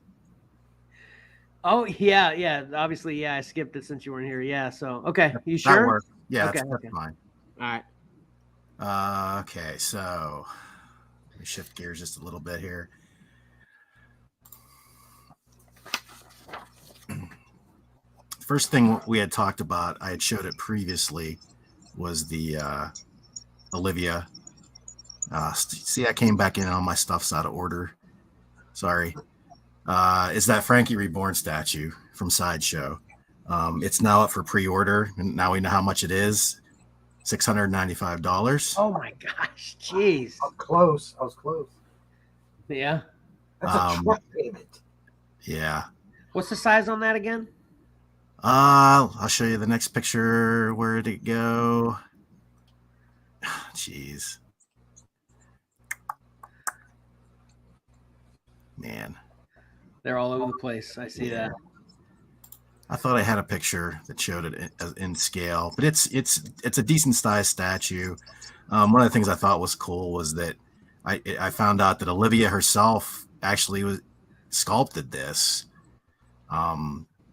Oh, yeah. Obviously, yeah, I skipped it since you weren't here. Yeah, so, okay. You sure? That works. Yeah, Okay, that's fine. All right. Okay, so let me shift gears just a little bit here. First thing we had talked about, I had showed it previously, was the Olivia. See, I came back in and all my stuff's out of order. Sorry. Is that Frankie Reborn statue from Sideshow. It's now up for pre-order, and now we know how much it is. $695. Oh, my gosh. Jeez. I was close. Yeah. That's a truck payment. Yeah. What's the size on that again? I'll show you the next picture. Where did it go? Jeez. Man. They're all over the place. I see that. I thought I had a picture that showed it in scale, but it's a decent sized statue. One of the things I thought was cool was that I found out that Olivia herself actually sculpted this.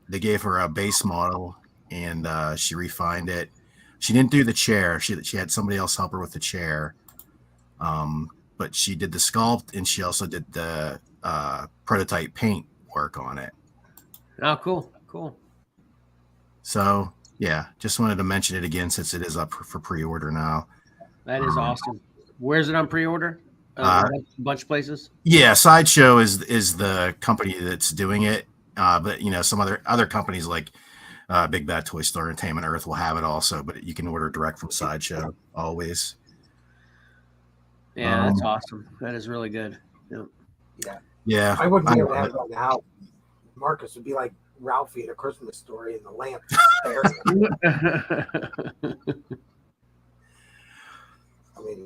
They gave her a base model and she refined it. She didn't do the chair. She had somebody else help her with the chair. But she did the sculpt and she also did the prototype paint work on it. Oh, cool. So yeah, just wanted to mention it again since it is up for pre-order now. That is awesome. Where's it on pre-order? A bunch of places. Yeah, Sideshow is the company that's doing it. But some other companies like Big Bad Toy Store, Entertainment Earth will have it also, but you can order direct from Sideshow always. Yeah, that's awesome. That is really good. Yep. Yeah. I wouldn't be able to have it on the house. Marcus would be like Ralphie in A Christmas Story in the lamp.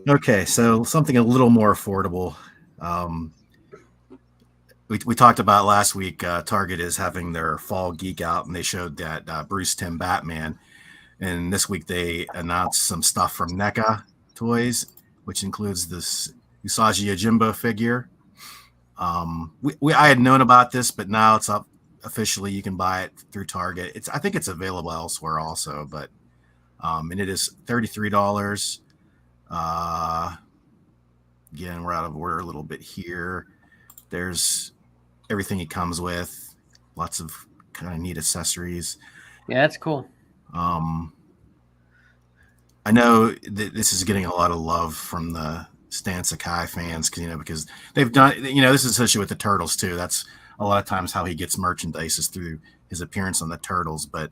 Okay, so something a little more affordable. We talked about last week, Target is having their fall geek out, and they showed that Bruce Timm Batman. And this week they announced some stuff from NECA Toys, which includes this Usagi Yojimbo figure. I had known about this, but now it's up officially. You can buy it through Target. I think it's available elsewhere also, but and it is $33. Again, we're out of order a little bit here. There's everything he comes with. Lots of kind of neat accessories. Yeah, that's cool. I know that this is getting a lot of love from the Stan Sakai fans, because they've done, this is associated with the Turtles too. That's a lot of times how he gets merchandise is through his appearance on the Turtles. But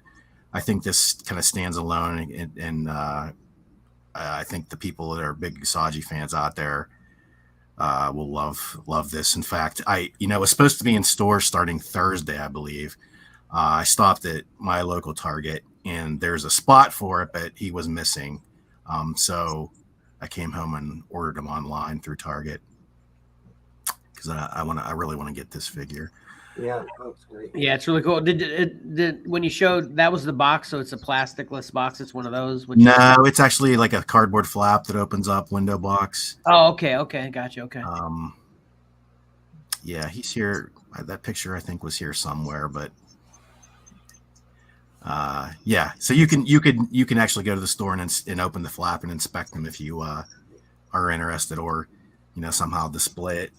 I think this kind of stands alone, and I think the people that are big Usagi fans out there will love this. In fact, it was supposed to be in stores starting Thursday, I believe. I stopped at my local Target, and there's a spot for it, but he was missing. So I came home and ordered him online through Target because I really want to get this figure. Yeah, that looks great. Yeah, it's really cool. Did when you showed, that was the box, so it's a plasticless box. It's one of those. No, it's actually like a cardboard flap that opens up, window box. Oh, okay, gotcha. Okay. Yeah, he's here. That picture I think was here somewhere, but yeah. So you can actually go to the store and open the flap and inspect them if you are interested, or somehow display it.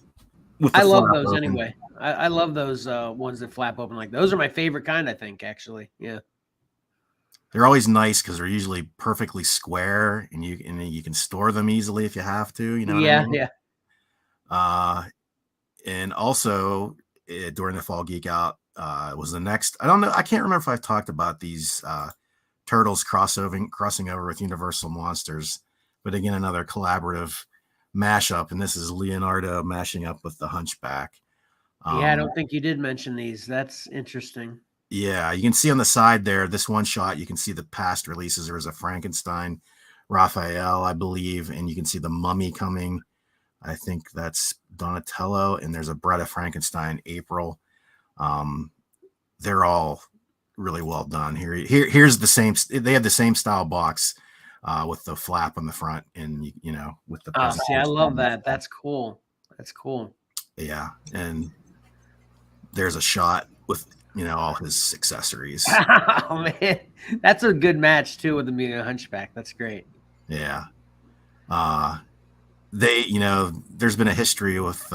I love those open. Anyway. I love those ones that flap open like those. Are my favorite kind, I think, actually. Yeah. They're always nice because they're usually perfectly square, and you can store them easily if you have to. You know what I mean? Yeah. And also during the Fall Geek Out was the next. I don't know. I can't remember if I've talked about these Turtles crossing over with Universal Monsters, but again, another collaborative mashup, and this is Leonardo mashing up with the Hunchback. Yeah, I don't think you did mention these. That's interesting. Yeah, you can see on the side there, this one shot, you can see the past releases. There was a Frankenstein, Raphael, I believe, and you can see the Mummy coming. I think that's Donatello, and there's a Bretta Frankenstein, April. They're all really well done. Here's the same. They have the same style box with the flap on the front, and with the. Oh, see, I love that. That's cool. That's cool. Yeah, and there's a shot with all his accessories. Oh man, that's a good match too with the Hunchback. That's great. Yeah. There's been a history with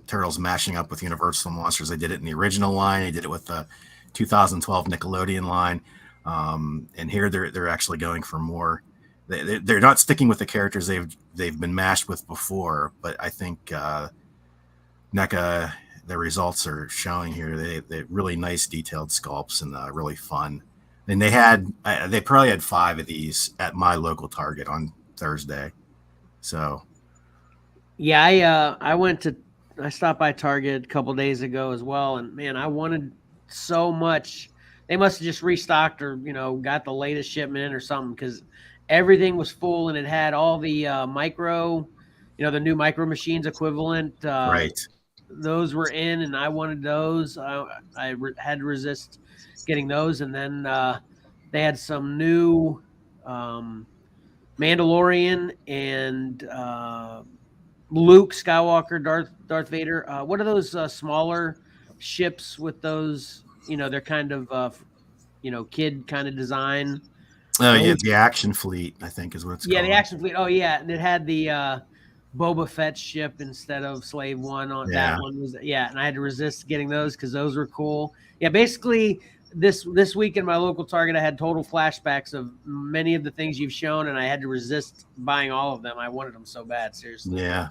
Turtles mashing up with Universal Monsters. They did it in the original line. They did it with the 2012 Nickelodeon line. And here they're actually going for more. They're not sticking with the characters they've been mashed with before, but I think NECA, the results are showing here. They really nice detailed sculpts and really fun. And they probably had 5 of these at my local Target on Thursday. So yeah, I stopped by Target a couple days ago as well, and man, I wanted so much. They must have just restocked or got the latest shipment in or something, because everything was full and it had all the micro, the new micro machines equivalent. Right. Those were in, and I wanted those. I had to resist getting those, and then they had some new Mandalorian and Luke Skywalker, Darth Vader. What are those smaller ships with those? They're kind of kid kind of design. Oh yeah, the Action Fleet, I think is what it's called. Yeah, the Action Fleet. Oh yeah, and it had the Boba Fett ship instead of Slave One on that one. And I had to resist getting those because those were cool. Yeah, basically this week in my local Target, I had total flashbacks of many of the things you've shown, and I had to resist buying all of them. I wanted them so bad, seriously. Yeah.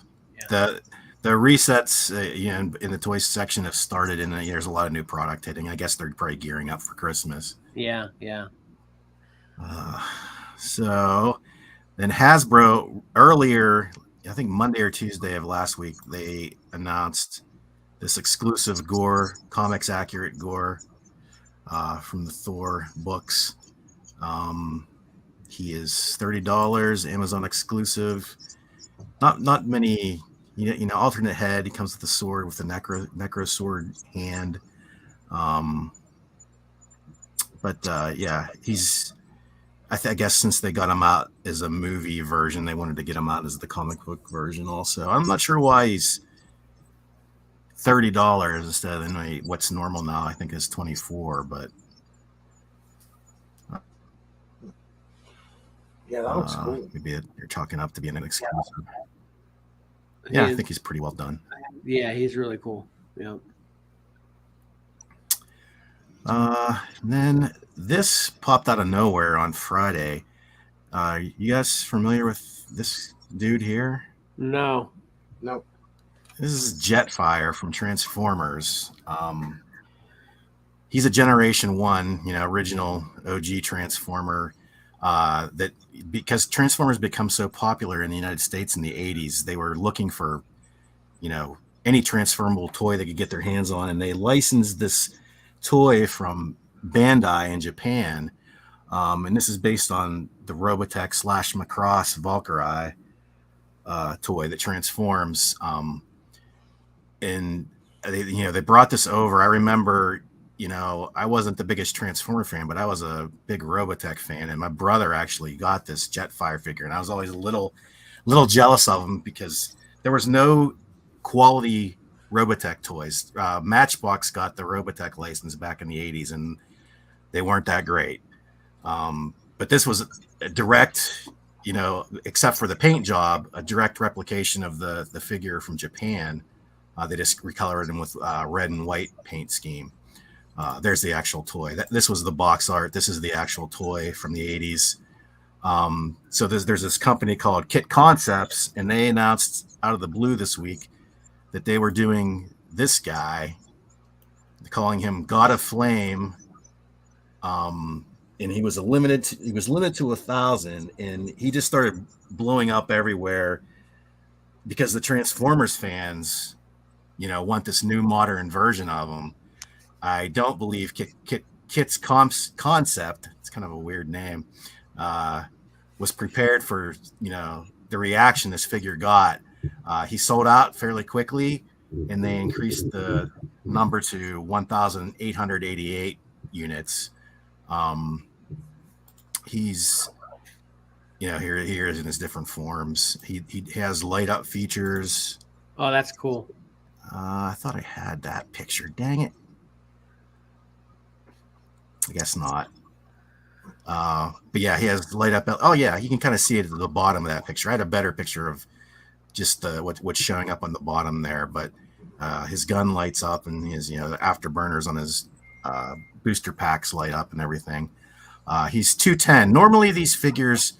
The resets in the toy section have started, and there's a lot of new product hitting. I guess they're probably gearing up for Christmas. Yeah. So then Hasbro earlier, I think Monday or Tuesday of last week, they announced this exclusive Gore, comics accurate Gore from the Thor books. He is $30, Amazon exclusive. Not many, alternate head. He comes with the sword, with the necro sword hand. But yeah, he's. I guess since they got him out as a movie version, they wanted to get him out as the comic book version also. I'm not sure why he's $30 instead of what's normal now. I think is $24, but yeah, that looks cool. Maybe you're chalking up to be an exclusive. Yeah, I think he's pretty well done. Yeah, he's really cool. Yep. Then this popped out of nowhere on Friday. You guys familiar with this dude here? No. Nope. This is Jetfire from Transformers. He's a Generation 1, original OG Transformer. That because Transformers become so popular in the United States in the 80s, they were looking for, any transformable toy they could get their hands on, and they licensed this toy from Bandai in Japan. And this is based on the Robotech / Macross Valkyrie toy that transforms. And they brought this over. I remember, I wasn't the biggest Transformer fan, but I was a big Robotech fan, and my brother actually got this Jetfire figure, and I was always a little jealous of him because there was no quality Robotech toys. Matchbox got the Robotech license back in the 80s, and they weren't that great. But this was a direct, except for the paint job, a direct replication of the figure from Japan. They just recolored him with red and white paint scheme. There's the actual toy. This was the box art. This is the actual toy from the 80s. So there's this company called Kit Concepts, and they announced out of the blue this week that they were doing this guy, calling him God of Flame. And he was limited to 1,000, and he just started blowing up everywhere because the Transformers fans, want this new modern version of him. I don't believe Kit's concept, it's kind of a weird name, was prepared for, the reaction this figure got. He sold out fairly quickly, and they increased the number to 1,888 units. He's, here he is in his different forms. He has light up features. Oh, that's cool. I thought I had that picture. Dang it. I guess not. But yeah, he has light up. Oh yeah, you can kind of see it at the bottom of that picture. I had a better picture of just what's showing up on the bottom there. But his gun lights up, and his the afterburners on his booster packs light up and everything. He's 210. Normally these figures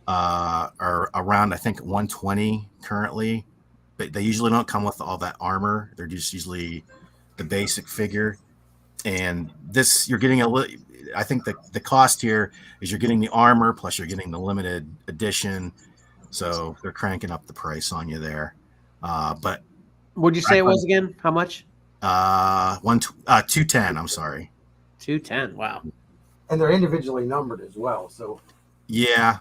are around, I think, 120 currently, but they usually don't come with all that armor. They're just usually the basic figure. And this, you're getting I think the cost here is you're getting the armor plus you're getting the limited edition. So they're cranking up the price on you there. But what'd you say it was again? How much? 210. I'm sorry. 210. Wow. And they're individually numbered as well. So yeah,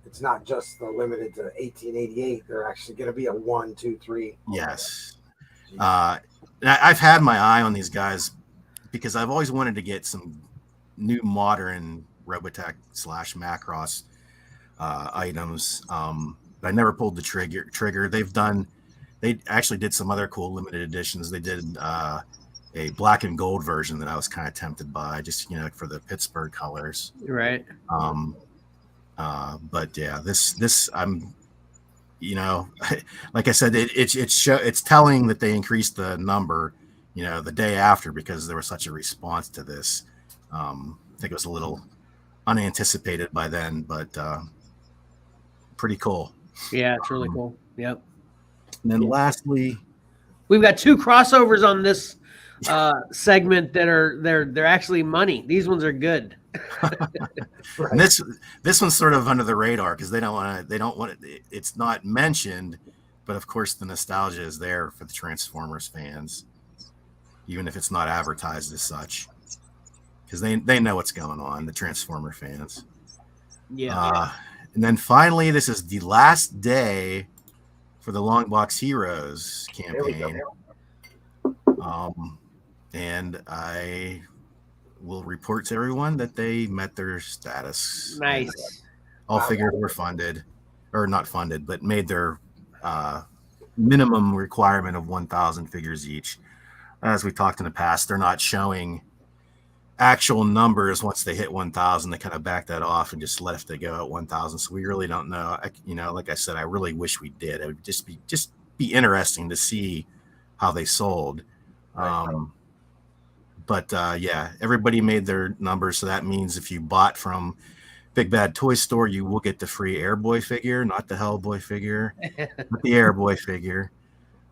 it's not just the limited to 1888. They're actually going to be a 1, 2, 3. Yes. I've had my eye on these guys because I've always wanted to get some new modern Robotech / Macross items. But I never pulled the trigger. They actually did some other cool limited editions. They did a black and gold version that I was kind of tempted by, just for the Pittsburgh colors. Right. But yeah, this I'm, like I said, it's telling that they increased the number, the day after because there was such a response to this. I think it was a little unanticipated by then, but pretty cool. Yeah, it's really cool. Yep. And then lastly, we've got 2 crossovers on this segment that they're actually money. These ones are good. Right. And this one's sort of under the radar because they don't want it. It's not mentioned, but of course the nostalgia is there for the Transformers fans, even if it's not advertised as such, because they know what's going on. The Transformer fans. Yeah. And then finally, this is the last day for the Longbox Heroes campaign. And I will report to everyone that they met their status. Nice. All figures were funded, or not funded, but made their minimum requirement of 1,000 figures each. As we talked in the past, they're not showing actual numbers once they hit 1,000. They kind of backed that off and just left it go at 1,000. So we really don't know. Like I said, I really wish we did. It would just be interesting to see how they sold. But yeah, everybody made their numbers. So that means if you bought from Big Bad Toy Store, you will get the free Airboy figure, not the Hellboy figure, but the Airboy figure.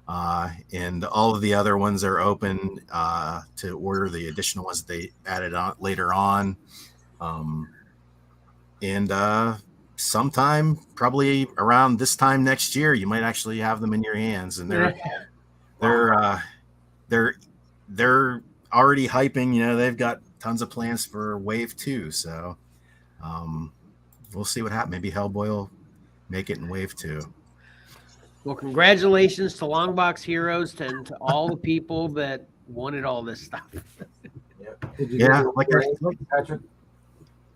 And all of the other ones are open to order the additional ones they added on later on. And sometime, probably around this time next year, you might actually have them in your hands. And they're already hyping. They've got tons of plans for Wave 2. So we'll see what happens. Maybe Hellboy will make it in Wave 2. Well, congratulations to Longbox Heroes and to all the people that wanted all this stuff. Yeah, Patrick.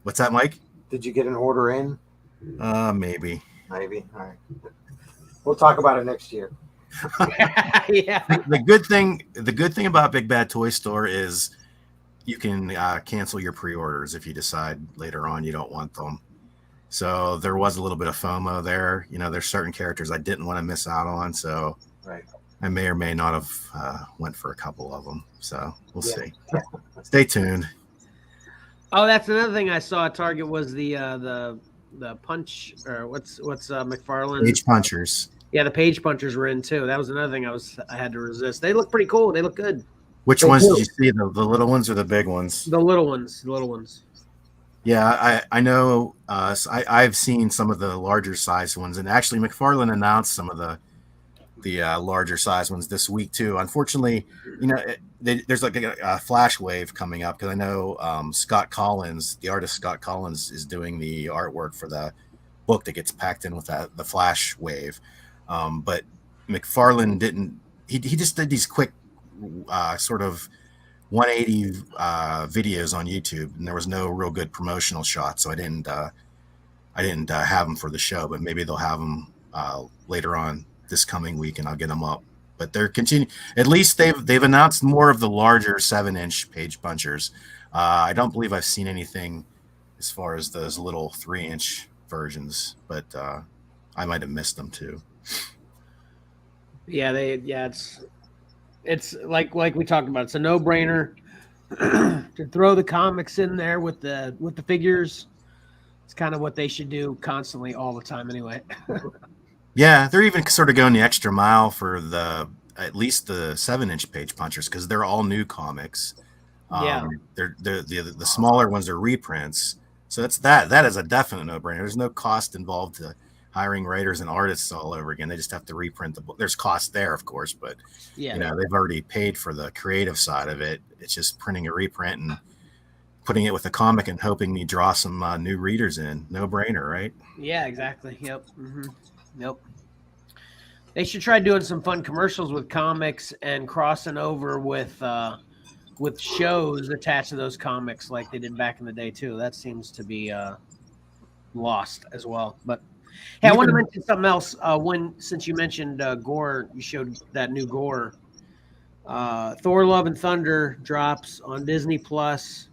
What's that, Mike? Did you get an order in? Maybe. All right. We'll talk about it next year. Yeah. The good thing about Big Bad Toy Store is you can cancel your pre-orders if you decide later on you don't want them. So there was a little bit of FOMO there. There's certain characters I didn't want to miss out on. So I may or may not have went for a couple of them. So we'll see. Stay tuned. Oh, that's another thing I saw at Target was the punch, or what's McFarlane? Page punchers. Yeah, the page punchers were in too. That was another thing I had to resist. They look pretty cool. They look good. Which ones did you see? The little ones or the big ones? The little ones. The little ones. Yeah, I know. I've seen some of the larger size ones, and actually McFarlane announced some of the larger size ones this week too. Unfortunately, there's like a flash wave coming up because I know Scott Collins, the artist Scott Collins, is doing the artwork for the book that gets packed in with the flash wave. But McFarlane didn't. He just did these quick sort of 180 videos on YouTube, and there was no real good promotional shots, so I didn't have them for the show. But maybe they'll have them later on this coming week, and I'll get them up. But they're continuing. At least they've announced more of the larger 7-inch page punchers. I don't believe I've seen anything as far as those little 3-inch versions, but I might have missed them too. Yeah, it's like we talked about. It's a no-brainer to throw the comics in there with the figures. It's kind of what they should do constantly, all the time, anyway. Yeah, they're even sort of going the extra mile for at least the 7-inch page punchers because they're all new comics. They're the smaller ones are reprints, so that is a definite no-brainer. There's no cost involved to hiring writers and artists all over again. They just have to reprint the book. There's cost there, of course, but they've already paid for the creative side of it. It's just printing a reprint and putting it with a comic and hoping you draw some new readers in. No brainer, right? Yeah, exactly. Yep. Mm-hmm. Yep. They should try doing some fun commercials with comics and crossing over with shows attached to those comics like they did back in the day too. That seems to be lost as well. But hey, I want to mention something else. Since you mentioned Gore, you showed that new Gore. Thor: Love and Thunder drops on Disney Plus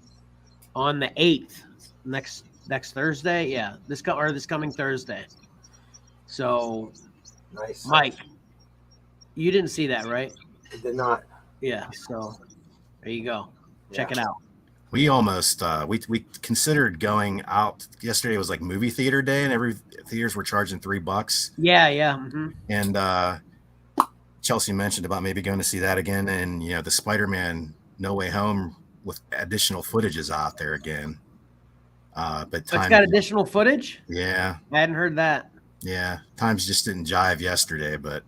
on the 8th, next Thursday. Yeah, this coming Thursday. So, nice, Mike, you didn't see that, right? I did not. Yeah. So there you go. Check it out. We almost we considered going out yesterday. It was like movie theater day, and every theaters were charging $3. Yeah. Mm-hmm. And Chelsea mentioned about maybe going to see that again, and the Spider-Man No Way Home with additional footage is out there again. But It's got additional footage. Yeah, I hadn't heard that. Yeah, times just didn't jive yesterday, but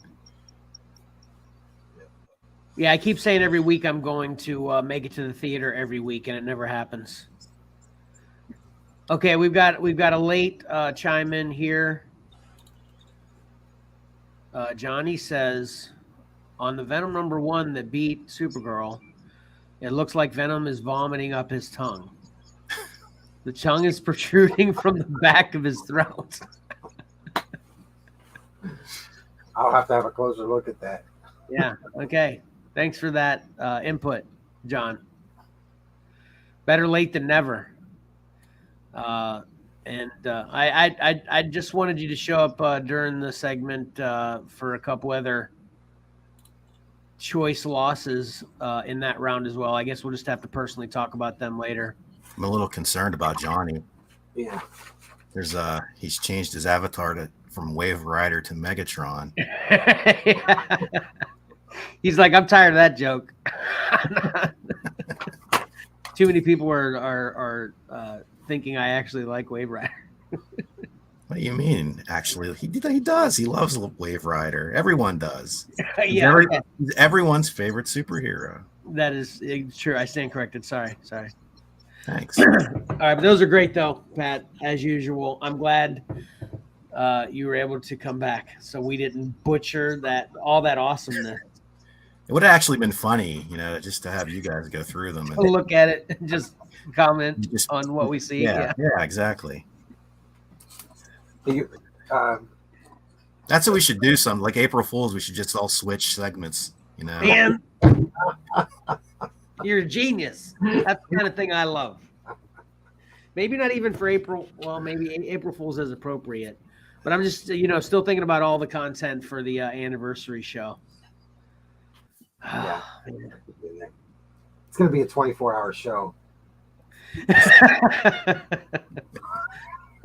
yeah, I keep saying every week I'm going to make it to the theater every week, and it never happens. Okay, we've got a late chime in here. Johnny says, on the Venom #1 that beat Supergirl, it looks like Venom is vomiting up his tongue. The tongue is protruding from the back of his throat. I'll have to have a closer look at that. Yeah. Okay. Thanks for that input, John. Better late than never. I just wanted you to show up during the segment for a couple other choice losses in that round as well. I guess we'll just have to personally talk about them later. I'm a little concerned about Johnny. Yeah. He's changed his avatar from Wave Rider to Megatron. He's like, I'm tired of that joke. Too many people are thinking I actually like Wave Rider. What do you mean? Actually, he does. He loves Wave Rider. Everyone does. Yeah, He's everyone's favorite superhero. that is true. I stand corrected. Sorry. Thanks. All right, but those are great though, Pat. As usual, I'm glad you were able to come back, so we didn't butcher all that awesomeness. It would have actually been funny, just to have you guys go through them and Look at it, and just comment on what we see. Yeah, exactly. That's what we should do. Some like April Fools, we should just all switch segments. Man, you're a genius. That's the kind of thing I love. Maybe not even for April. Well, maybe April Fools is appropriate, but I'm just still thinking about all the content for the anniversary show. Yeah. It's going to be a 24-hour show.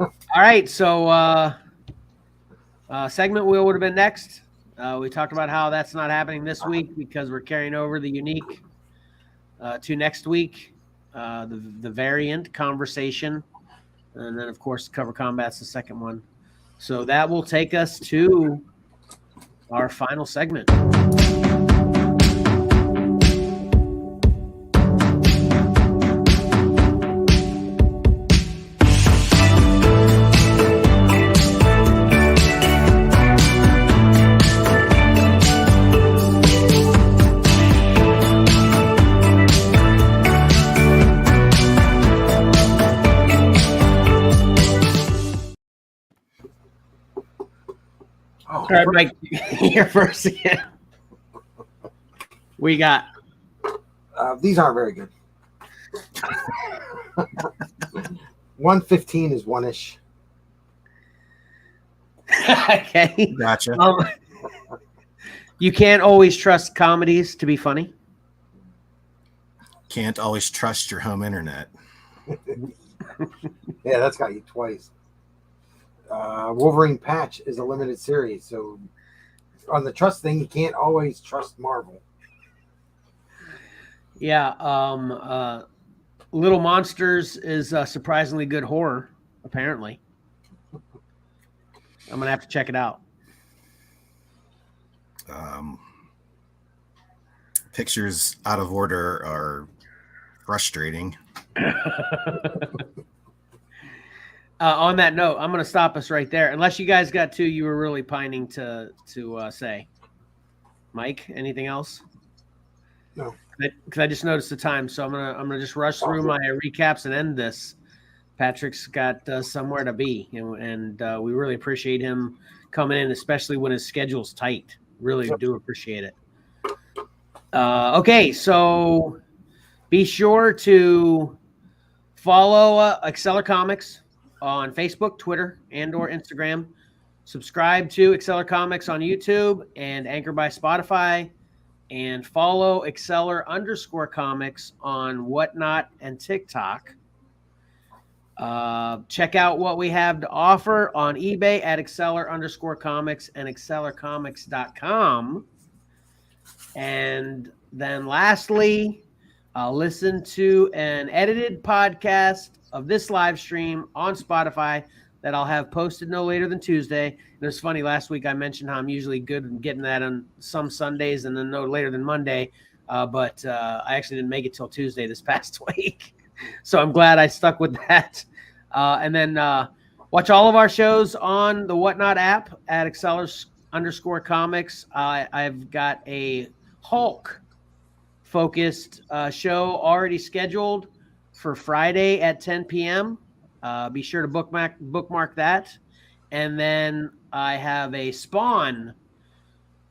All right, so segment wheel would have been next. We talked about how that's not happening this week because we're carrying over the unique to next week. The variant conversation, and then of course cover combat's the second one. So that will take us to our final segment. All right, Mike, here first again. We got. These aren't very good. 115 is one-ish. Okay. Gotcha. You can't always trust comedies to be funny. Can't always trust your home internet. Yeah, that's got you twice. Wolverine patch is a limited series, so on the trust thing, you can't always trust Marvel. Yeah, Little Monsters is surprisingly good horror, apparently. I'm gonna have to check it out. Pictures out of order are frustrating. On that note, I'm going to stop us right there. Unless you guys got two you were really pining to say. Mike, anything else? No. Because I just noticed the time, so I'm gonna just rush through my recaps and end this. Patrick's got somewhere to be, and we really appreciate him coming in, especially when his schedule's tight. Really do appreciate it. Okay, so be sure to follow Xcellar Comics on Facebook, Twitter, and or Instagram. Subscribe to Xcellar Comics on YouTube and Anchor by Spotify, and follow Xcellar_comics on Whatnot and TikTok. Check out what we have to offer on eBay at Xcellar_comics and XcellarComics.com. And then lastly, listen to an edited podcast of this live stream on Spotify that I'll have posted no later than Tuesday. And it's funny, last week I mentioned how I'm usually good at getting that on some Sundays and then no later than Monday. But I actually didn't make it till Tuesday this past week. So I'm glad I stuck with that. And then watch all of our shows on the Whatnot app at Xcellar_comics. I've got a Hulk focused show already scheduled for Friday at 10 p.m. Be sure to bookmark that. And then I have a Spawn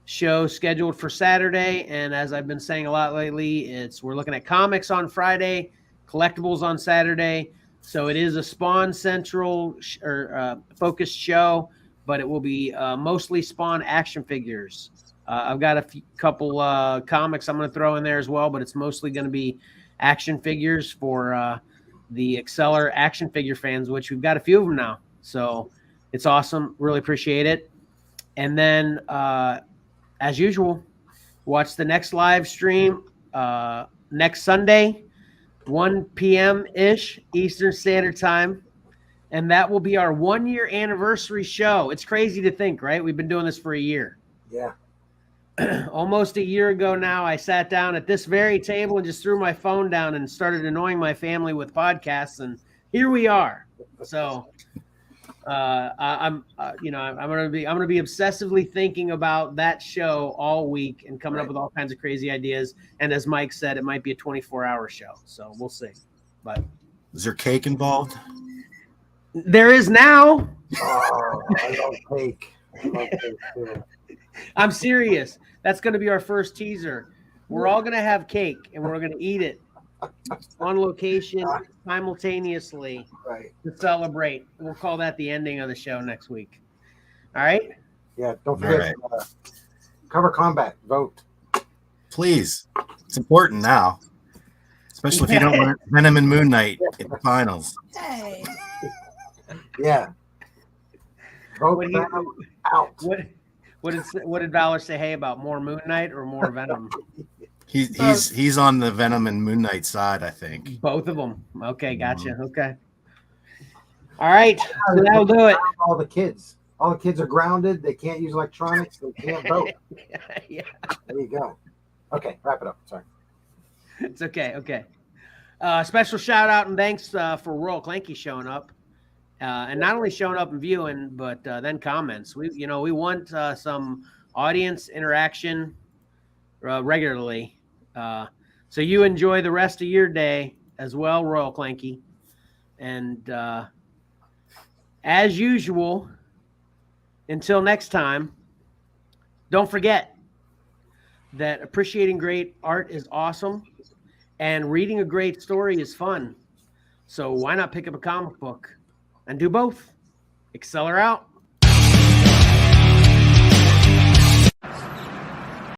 show scheduled for Saturday. And as I've been saying a lot lately, we're looking at comics on Friday, collectibles on Saturday. So it is a Spawn Central focused show, but it will be mostly Spawn action figures. I've got a couple comics I'm going to throw in there as well, but it's mostly going to be action figures for the Xcellar action figure fans, which we've got a few of them now. So it's awesome. Really appreciate it. And then, as usual, watch the next live stream next Sunday, 1 p.m.-ish Eastern Standard Time. And that will be our 1-year anniversary show. It's crazy to think, right? We've been doing this for a year. Yeah. Almost a year ago now, I sat down at this very table and just threw my phone down and started annoying my family with podcasts. And here we are. So I'm going to be obsessively thinking about that show all week and coming up with all kinds of crazy ideas. And as Mike said, it might be a 24-hour show. So we'll see. But is there cake involved? There is now. Oh, I love cake. I love cake too. I'm serious. That's going to be our first teaser. We're all going to have cake and we're going to eat it on location simultaneously to celebrate. We'll call that the ending of the show next week. All right? Yeah, don't forget cover combat. Vote. Please. It's important now. Especially if you don't want Venom and Moon Knight in the finals. Hey. Yeah. Vote out. What did Valor say? Hey, about more Moon Knight or more Venom? He's on the Venom and Moon Knight side, I think. Both of them. Okay, gotcha. Okay. All right, so that'll do it. All the kids are grounded. They can't use electronics. They can't vote. Yeah. There you go. Okay, wrap it up. Sorry. It's okay. Okay. Special shout out and thanks for Royal Clanky showing up. And not only showing up and viewing, but then comments. We want some audience interaction regularly. So you enjoy the rest of your day as well, Royal Clanky. And as usual, until next time, don't forget that appreciating great art is awesome and reading a great story is fun. So why not pick up a comic book and do both? Xcellar out.